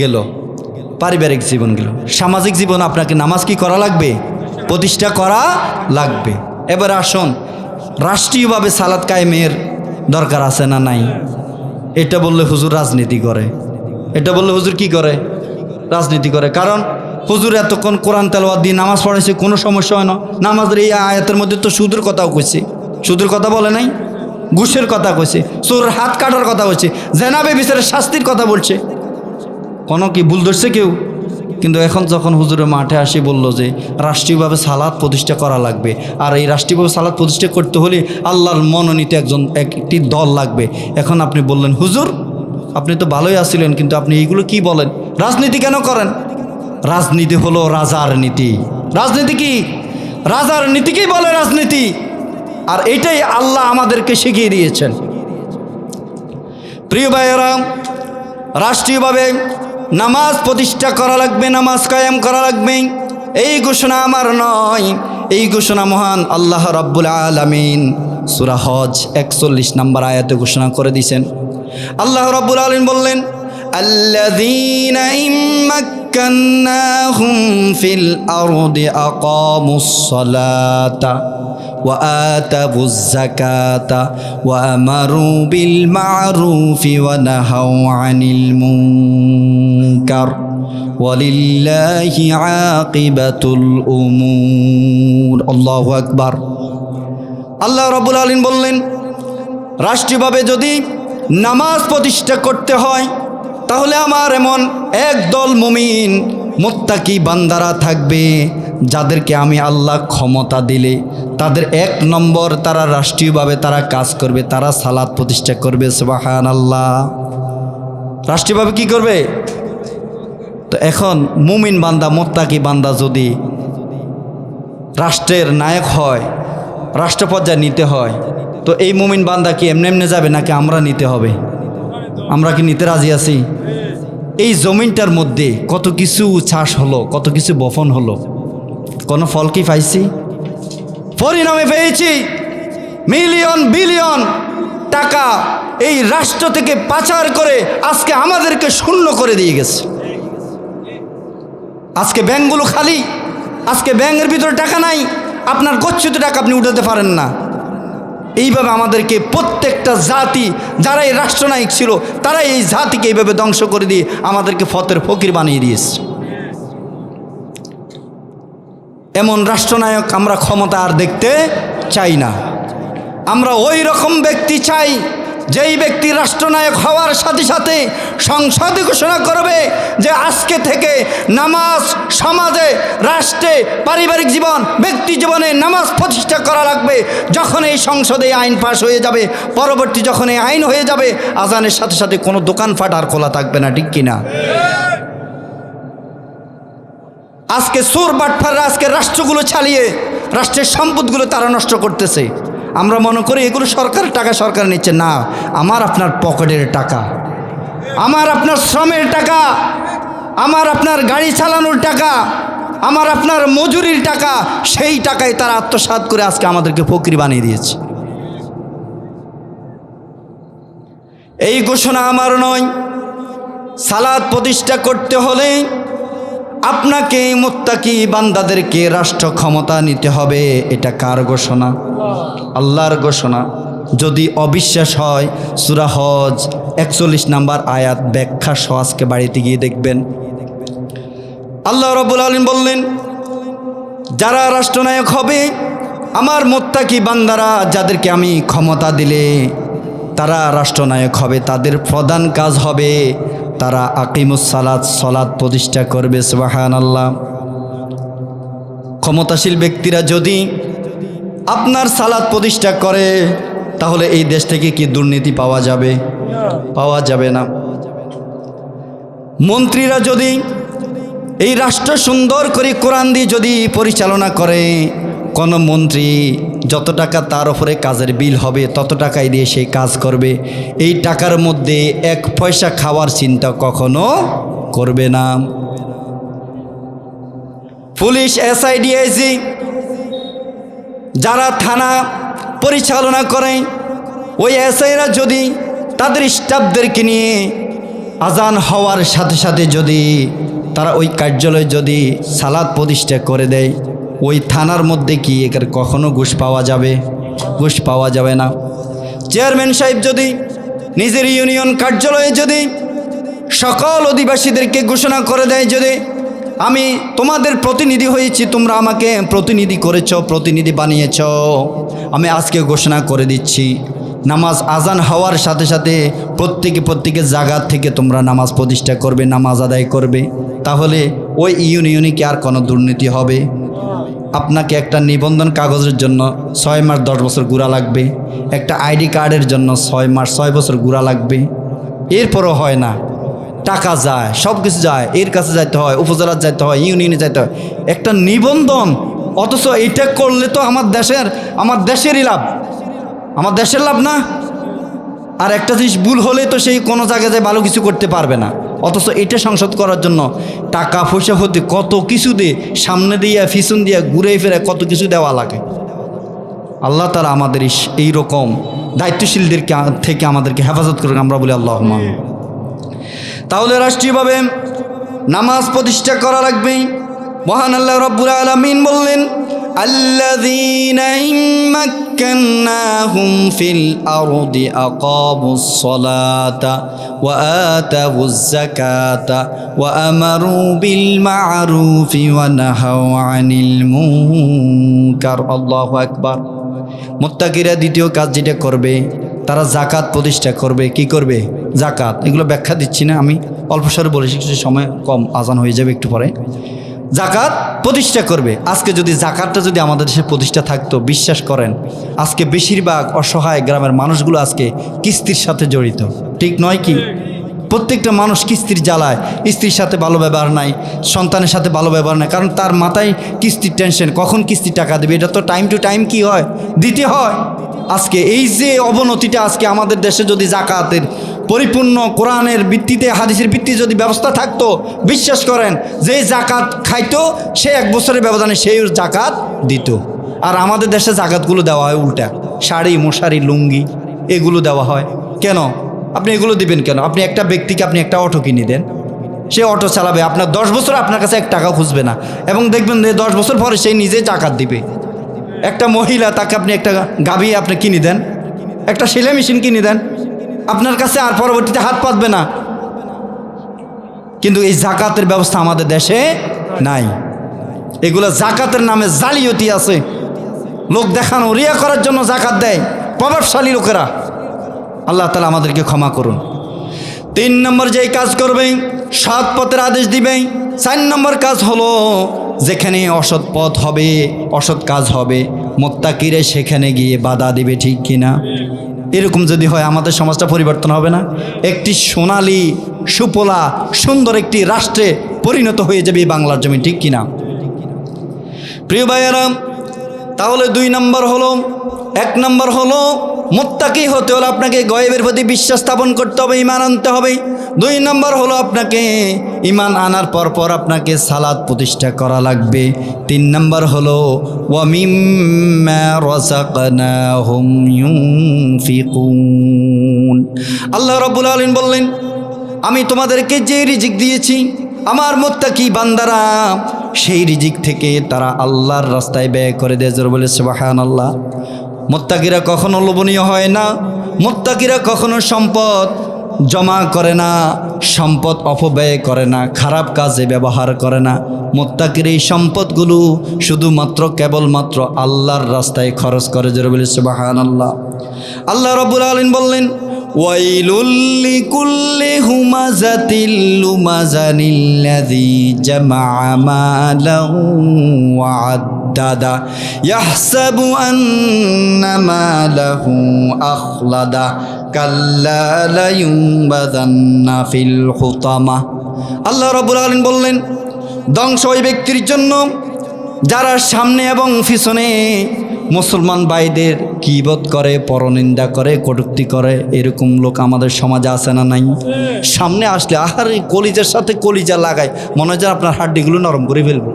গেল, পারিবারিক জীবন গেল, সামাজিক জীবন আপনাকে নামাজ কি করা লাগবে? প্রতিষ্ঠা করা লাগবে। এবার আসুন, রাষ্ট্রীয়ভাবে সালাত কায়েমের দরকার আছে না নাই? এটা বললে হুজুর রাজনীতি করে, এটা বললে হুজুর কি করে? রাজনীতি করে। কারণ হুজুর এতক্ষণ কোরআন তেলাওয়াত দিয়ে নামাজ পড়াইছে, কোনো সমস্যা হয় না। নামাজের এই আয়াতের মধ্যে তো সুদের কথাও কইছে, সুদের কথা বলে নাই, ঘুষের কথা কইছে, চোর হাত কাটার কথা বলছে, জেনাবে বিচারের শাস্তির কথা বলছে। কোনো কি ভুল ধরছে কেউ? কিন্তু এখন যখন হুজুরের মাঠে আসি বলল যে রাষ্ট্রীয়ভাবে সালাত প্রতিষ্ঠা করা লাগবে, আর এই রাষ্ট্রীয়ভাবে সালাত প্রতিষ্ঠা করতে হলে আল্লাহর মনোনীত একটি দল লাগবে। এখন আপনি বললেন হুজুর আপনি তো ভালোই আছিলেন, কিন্তু আপনি এইগুলো কি বলেন? রাজনীতি কেন করেন? রাজনীতি হলো রাজার নীতি। রাজনীতি কি? রাজার নীতিকেই বলে রাজনীতি। আর এটাই আল্লাহ আমাদেরকে শিখিয়ে দিয়েছেন। প্রিয় ভাইয়েরা, রাষ্ট্রীয়ভাবে নামাজ প্রতিষ্ঠা করা লাগবে, নামাজ কায়েম করা লাগবে। এই ঘোষণা আমার নয়, এই ঘোষণা মহান আল্লাহ রাব্বুল আলামিন সূরা হজ 41 নম্বর আয়াতে ঘোষণা করে দিয়েছেন। আল্লাহ রাব্বুল আলামিন বললেন, আল্লাযীনা ইম্মাক্কান্নাহুম ফিল আরদি আকামুস সালাতা ওয়া আতাবুজ যাকাতা ওয়া আমারু বিল মা'রুফি ওয়া নাহাউ আনিল মুনকার ওয়ালিল্লাহি আকিবাতুল উমুর। আল্লাহু আকবার। আল্লাহ রাব্বুল আলামিন বললেন, রাষ্ট্রীয়ভাবে যদি নামাজ প্রতিষ্ঠা করতে হয় তাহলে আমার এমন একদল মুমিন মুত্তাকি বান্দারা থাকবে যাদেরকে আমি আল্লাহ ক্ষমতা দিলে তাদের 1 নম্বর তারা রাষ্ট্রীয়ভাবে তারা কাজ করবে, তারা সালাত প্রতিষ্ঠা করবে। সুবহানাল্লাহ। রাষ্ট্রীয়ভাবে কি করবে? তো এখন মুমিন বান্দা মুত্তাকি বান্দা যদি রাষ্ট্রের নায়ক হয়, রাষ্ট্র পর্যায়ে নিতে হয়, তো এই মুমিন বান্দা কি এমনি এমনি যাবে নাকি আমরা নিতে হবে? আমরা কি নিতে রাজি আছি? এই জমিনটার মধ্যে কত কিছু চাষ হলো, কত কিছু বপন হলো, কোনো ফল কি পাইছি? পরিণামে পেয়েছি মিলিয়ন বিলিয়ন টাকা এই রাষ্ট্র থেকে পাচার করে আজকে আমাদেরকে শূন্য করে দিয়ে গেছে। আজকে ব্যাংকগুলো খালি, আজকে ব্যাংকের ভিতরে টাকা নাই, আপনার গচ্ছিত টাকা আপনি উঠাতে পারেন না। এইভাবে আমাদেরকে প্রত্যেকটা জাতি যারা এই রাষ্ট্রনায়ক ছিল তারা এই জাতিকে এইভাবে ধ্বংস করে দিয়ে আমাদেরকে ফতের ফকির বানিয়ে দিয়েছে। এমন রাষ্ট্রনায়ক আমরা ক্ষমতা আর দেখতে চাই না। আমরা ওই রকম ব্যক্তি চাই যেই ব্যক্তি রাষ্ট্রনায়ক হওয়ার সাথে সাথে সংসদে ঘোষণা করবে যে আজকে থেকে নামাজ সমাজে, রাষ্ট্রে, পারিবারিক জীবন, ব্যক্তি জীবনে নামাজ প্রতিষ্ঠা করা লাগবে। যখন এই সংসদে আইন পাশ হয়ে যাবে, পরবর্তী যখন এই আইন হয়ে যাবে, আজানের সাথে সাথে কোনো দোকানপাট আর খোলা থাকবে না, ঠিক কিনা? আজকে চোর বাটফাররা আজকে রাষ্ট্রগুলো চালিয়ে রাষ্ট্রের সম্পদগুলো তারা নষ্ট করতেছে। আমরা মনে করি এগুলো সরকারের টাকা, সরকার নিচ্ছে না। আমার আপনার পকেটের টাকা, আমার আপনার শ্রমের টাকা, আমার আপনার গাড়ি চালানোর টাকা, আমার আপনার মজুরির টাকা, সেই টাকায় তারা আত্মসাৎ করে আজকে আমাদেরকে ফকির বানিয়ে দিয়েছে। এই ঘোষণা আমার নয়। সালাত প্রতিষ্ঠা করতে হলে আপনাকে মুত্তাকি বান্দাদেরকে রাষ্ট্র ক্ষমতা নিতে হবে। এটা কার ঘোষণা? আল্লাহর ঘোষণা। যদি অবিশ্বাস হয় সূরা হজ 41 নম্বর আয়াত ব্যাখ্যা সহ আজকে বাড়িতে গিয়ে দেখবেন। আল্লাহ রাব্বুল আলামিন বললেন, যারা রাষ্ট্রনায়ক হবে আমার মুত্তাকি বান্দারা, যাদেরকে আমি ক্ষমতা দিলে তারা রাষ্ট্রনায়ক হবে, তাদের প্রধান কাজ হবে তারা আকিমুস সালাত, সালাত প্রতিষ্ঠা করবে। সুবহানাল্লাহ। ক্ষমতাশীল ব্যক্তিরা যদি আপনার সালাত প্রতিষ্ঠা করে তাহলে এই দেশ থেকে কি দুর্নীতি পাওয়া যাবে? পাওয়া যাবে না। মন্ত্রীরা যদি এই রাষ্ট্র সুন্দর করে কোরআন দিয়ে যদি পরিচালনা করে, কোনো মন্ত্রী যত টাকা তার উপরে কাজের বিল হবে তত টাকাই দিয়ে সেই কাজ করবে। এই টাকার মধ্যে 1 পয়সা খাওয়ার চিন্তা কখনো করবে না। পুলিশ, এসআই, ডিআইজি যারা থানা পরিচালনা করে, ওই এসআইরা যদি তাদের স্টাফদেরকে নিয়ে আজান হওয়ার সাথে সাথে যদি তারা ওই কার্যালয়ে যদি সালাত প্রতিষ্ঠা করে দেয়, ওই থানার মধ্যে কি এর কখনো ঘুষ পাওয়া যাবে? ঘুষ পাওয়া যাবে না। চেয়ারম্যান সাহেব যদি নিজের ইউনিয়ন কার্যালয়ে যদি সকল অধিবাসীদেরকে ঘোষণা করে দেয়, যদি আমি তোমাদের প্রতিনিধি হয়েছি, তোমরা আমাকে প্রতিনিধি করেছ, প্রতিনিধি বানিয়েছ, আমি আজকে ঘোষণা করে দিচ্ছি নামাজ আজান হওয়ার সাথে সাথে প্রত্যেকে জায়গা থেকে তোমরা নামাজ প্রতিষ্ঠা করবে, নামাজ আদায় করবে, তাহলে ওই ইউনিয়নে কি আর কোনো দুর্নীতি হবে? আপনাকে একটা নিবন্ধন কাগজের জন্য 6 মাস 10 বছর ঘোরা লাগবে, একটা আইডি কার্ডের জন্য 6 মাস 6 বছর ঘোরা লাগবে, এরপরও হয় না। টাকা যায়, সব কিছু যায়, এর কাছে যাইতে হয়, উপজেলার যাইতে হয়, ইউনিয়নে যাইতে হয়, একটা নিবন্ধন। অথচ এটা করলে তো আমার দেশেরই লাভ, আমার দেশের লাভ না। আর একটা জিনিস ভুল হলে তো সেই কোনো জায়গায় যায় ভালো কিছু করতে পারবে না। অথচ এটা সংশোধ করার জন্য টাকা পয়সা হতে কত কিছু দিয়ে, সামনে দিয়ে পিছন দিয়ে ঘুরে ফিরে কত কিছু দেওয়া লাগে। আল্লাহ তাআলা আমাদের এই রকম দায়িত্বশীলদের থেকে আমাদেরকে হেফাজত করুন, আমরা বলি আল্লাহুম্মা। তাহলে রাষ্ট্রীয়ভাবে নামাজ প্রতিষ্ঠা করা লাগবে। মহান আল্লাহ রাব্বুল আলামিন বললেন, আল্লাযীনা ইম্মাক্কান্নাহুম ফিল আরদি আকামুস সালাতা ওয়া আতাউয যাকাতা ওয়া আমারু বিল মা'রুফি ওয়া নাহাউ আনিল মুনকার। আল্লাহু আকবার। মুত্তাকিরা দ্বিতীয় কাজ যেটা করবে, তারা যাকাত প্রতিষ্ঠা করবে। কি করবে? যাকাত। এগুলো ব্যাখ্যা দিচ্ছি না, আমি অল্প স্বরে বলেছি, কিছু সময় কম, আজান হয়ে যাবে একটু পরে। যাকাত প্রতিষ্ঠা করবে। আজকে যদি যাকাতটা যদি আমাদের দেশে প্রতিষ্ঠা থাকতো, বিশ্বাস করেন আজকে বেশিরভাগ অসহায় গ্রামের মানুষগুলো আজকে কিস্তির সাথে জড়িত, ঠিক নয় কি? প্রত্যেকটা মানুষ কিস্তির জ্বালায়, স্ত্রীর সাথে ভালো ব্যবহার নাই, সন্তানের সাথে ভালো ব্যবহার নাই, কারণ তার মাথায় কিস্তির টেনশন, কখন কিস্তির টাকা দেবে। এটা তো টাইম টু টাইম কি হয়, দিতে হয়। আজকে এই যে অবনতিটা, আজকে আমাদের দেশে যদি যাকাতের পরিপূর্ণ কোরআনের ভিত্তিতে, হাদিসের ভিত্তিতে যদি ব্যবস্থা থাকতো, বিশ্বাস করেন যে যাকাত খাইতো সে 1 বছরের ব্যবধানে সেই যাকাত দিত। আর আমাদের দেশে যাকাতগুলো দেওয়া হয় উল্টা, শাড়ি, মশারি, লুঙ্গি এগুলো দেওয়া হয়। কেন আপনি এগুলো দিবেন কেন? আপনি একটা ব্যক্তিকে আপনি একটা অটো কিনে দেন, সে অটো চালাবে, আপনার 10 বছর আপনার কাছে 1 টাকাও খুঁজবে না, এবং দেখবেন যে 10 বছর পরে সেই নিজে যাকাত দিবে। একটা মহিলা, তাকে আপনি একটা গাভী আপনি কিনে দেন, একটা সেলাই মেশিন কিনে দেন, আপনার কাছে আর পরবর্তীতে হাত পাতবে না। কিন্তু এই যাকাতের ব্যবস্থা আমাদের দেশে নাই। এগুলো যাকাতের নামে জালিয়াতি আছে, লোক দেখানো, রিয়া করার জন্য যাকাত দেয় প্রভাবশালী লোকেরা। আল্লাহ তাআলা আমাদেরকে ক্ষমা করুন। 3 নম্বর যেই কাজ করবে, সৎ পথের আদেশ দিবে। 4 নম্বর কাজ হলো, যেখানে অসৎ পথ হবে, অসৎ কাজ হবে, মুত্তাকিরা সেখানে গিয়ে বাধা দিবে, ঠিক কিনা? এরকম যদি হয় আমাদের সমাজটা পরিবর্তন হবে না? একটি সোনালী, সুপলা, সুন্দর একটি রাষ্ট্রে পরিণত হয়ে যাবে বাংলার জমি, ঠিক কিনা? প্রিয় ভাইয়েরা, তাহলে 2 নম্বর হলো, 1 নম্বর হলো মুত্তাকি হতে হলে আপনাকে গয়েবের প্রতি বিশ্বাস স্থাপন করতে হবে, ঈমান আনতে হবে। 2 নম্বর হলো আপনাকে ঈমান আনার পর আপনাকে সালাত প্রতিষ্ঠা করা লাগবে। 3 নম্বর হলো ওয়া মিম্মা রাযাকনাহুম ইউনফিকুন। আল্লাহ রাব্বুল আলামিন বললেন, আমি তোমাদেরকে যে রিজিক দিয়েছি, আমার মুত্তাকি বান্দারা সেই রিজিক থেকে তারা আল্লাহর রাস্তায় ব্যয় করে দেয়। জোরে বলে সুবহানাল্লাহ। মুত্তাকিরা কখনো লোভনীয় হয় না, মুত্তাকিরা কখনো সম্পদ জমা করে না, সম্পদ অপব্যয় করে না, খারাপ কাজে ব্যবহার করে না। মুত্তাকির এই সম্পদগুলো শুধুমাত্র কেবলমাত্র আল্লাহর রাস্তায় খরচ করে। জোরে বলে সুবহানাল্লাহ। আল্লাহ রাব্বুল আলামিন বললেন, ওয়াইলুল লিকুল্লি হুমাযাতিল লুমাযানিল্লাযী জামাআ মালাহু ওয়া আদ্দাদা ইয়াহসাবু আন্না মালাহু আখলাদা কাল্লা লা ইউনবাযান্না ফিল হুতামা। আল্লাহ রাব্বুল আলামিন বললেন, ধ্বংস ওই ব্যক্তির জন্য যারা সামনে এবং পিছনে মুসলমান ভাইদের গীবত করে, পরনিন্দা করে, কটূক্তি করে। এরকম লোক আমাদের সমাজে আছে না নাই? সামনে আসলে আহারে কলিজার সাথে কলিজা লাগায়, মনে হয় যেন আপনার হাড্ডিগুলো নরম করে ফেলবো।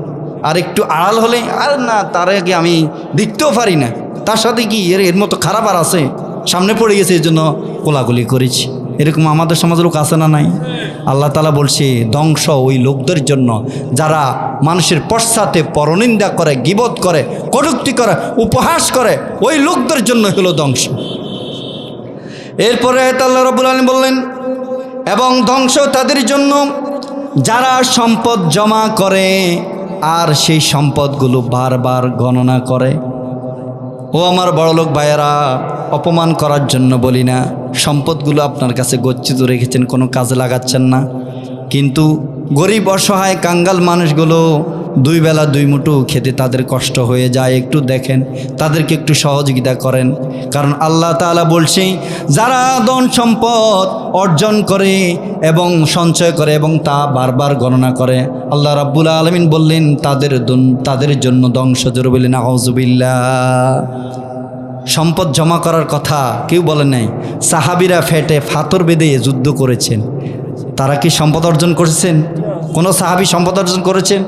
আর একটু আড়াল হলে আর না, তার আগে আমি দেখতেও পারি না, তার সাথে কি এর মতো খারাপ আর আছে? সামনে পড়ে গেছে, এই জন্য কোলাগুলি করেছি। এরকম আমাদের সমাজের লোক আছে না নাই? আল্লাহ তাআলা বলছে, ধ্বংস ওই লোকদের জন্য যারা মানুষের পশ্চাতে পরনিন্দা করে, গীবত করে, কটূক্তি করে, উপহাস করে। ওই লোকদের জন্য হলো ধ্বংস। এরপরে আল্লাহ রাব্বুল আলামিন বললেন, এবং ধ্বংস তাদের জন্য যারা সম্পদ জমা করে আর সেই সম্পদগুলো বারবার গণনা করে। ও আমার বড়লোক ভাইয়েরা, অপমান করার জন্য বলি না, সম্পদগুলো আপনার কাছে গচ্ছিত রেখেছেন, কোনো কাজে লাগাচ্ছেন না। কিন্তু গরিব অসহায় কাঙ্গাল মানুষগুলো দুই বেলা দুই মুঠো খেতে তাদের কষ্ট হয়ে যায়, একটু দেখেন, তাদেরকে একটু সহযোগিতা করেন। কারণ আল্লাহ তাআলা বলছে, যারা ধন সম্পদ অর্জন করে এবং সঞ্চয় করে এবং তা বারবার গণনা করে, আল্লাহ রাব্বুল আলামিন বললেন তাদের জন্য ধ্বংস। জোরে বলেন আউযুবিল্লাহ। সম্পদ জমা করার কথা কেউ বলে নাই। সাহাবীরা ফেটে ফাতর বেঁধে যুদ্ধ করেছেন। তারা কি সম্পদ অর্জন করেছেন? কোনো সাহাবী সম্পদ অর্জন করেছেন?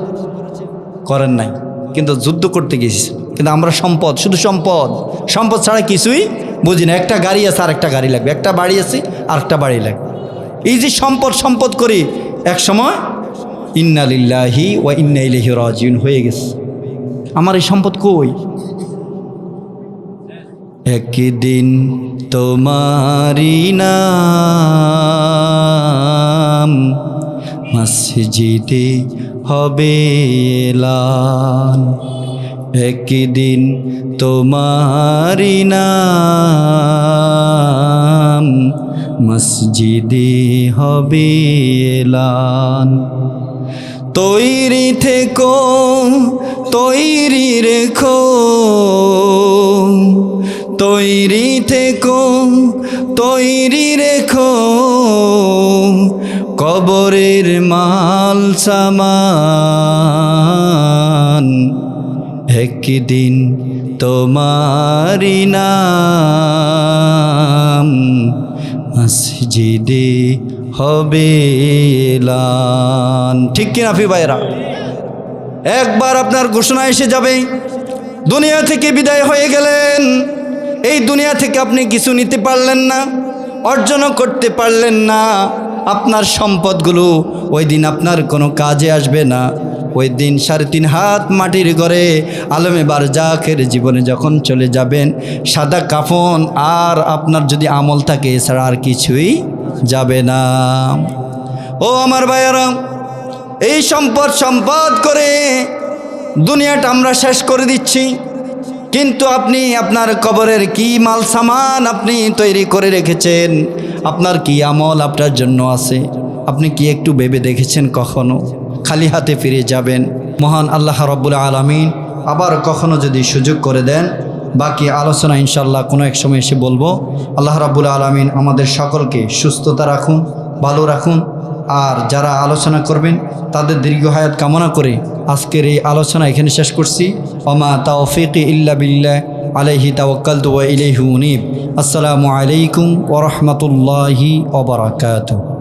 করেন নাই, কিন্তু যুদ্ধ করতে গেছি। কিন্তু আমরা সম্পদ, শুধু সম্পদ, সম্পদ ছাড়া কিছুই বুঝি না। একটা গাড়ি আছে, আর একটা গাড়ি লাগবে, একটা বাড়ি আছে, আর একটা বাড়ি লাগবে। এই যে সম্পদ সম্পদ করি, এক সময় ইন্না লিল্লাহি ওয়া ইন্না ইলাইহি রাজিউন হয়ে গেছে। আমার এই সম্পদ কই? একদিন তোমারি নাম মসজিদে হবে এলান। একদিন তোমারি নাম মসজিদে হবে এলান। তৈরি থেকো, তৈরি রেখো, তৈরি থেকো, তৈরি রেখো, কবরের মাল সামান। একদিন তোমারি নাম মসজিদে হবে এলান। ঠিক কিনা ফি ভাইরা? একবার আপনার ঘোষণা এসে যাবে, দুনিয়া থেকে বিদায় হয়ে গেলেন। এই দুনিয়া থেকে আপনি কিছু নিতে পারলেন না, অর্জনও করতে পারলেন না। আপনার সম্পদগুলো ওই দিন আপনার কোনো কাজে আসবে না। ওই দিন 3.5 হাত মাটির ঘরে আলমে বারজাখের জীবনে যখন চলে যাবেন, সাদা কাফন আর আপনার যদি আমল থাকে, এছাড়া আর কিছুই যাবে না। ও আমার ভাইয়েরা, এই সম্পদ করে দুনিয়াটা আমরা শেষ করে দিচ্ছি। কিন্তু আপনি আপনার কবরের কি মাল সামান আপনি তৈরি করে রেখেছেন? আপনার কি আমল আপনার জন্য আছে? আপনি কি একটু ভেবে দেখেছেন কখনো? খালি হাতে ফিরে যাবেন। মহান আল্লাহ রাব্বুল আলামিন আবার কখনো যদি সুযোগ করে দেন, বাকি আলোচনা ইনশাল্লাহ কোনো এক সময় এসে বলবো। আল্লাহ রাব্বুল আলামিন আমাদের সকলকে সুস্থতা রাখুন, ভালো রাখুন। আর যারা আলোচনা করবেন তাদের দীর্ঘ হায়াত কামনা করে আজকের এই আলোচনা এখানে শেষ করছি। ওমা তাওফিকি ইল্লা বিল্লাহ, আলাইহি তাওয়াক্কালতু ওয়া ইলাইহি উনীব। আসসালামু আলাইকুম ওয়া রাহমাতুল্লাহি ওয়া বারাকাতুহু।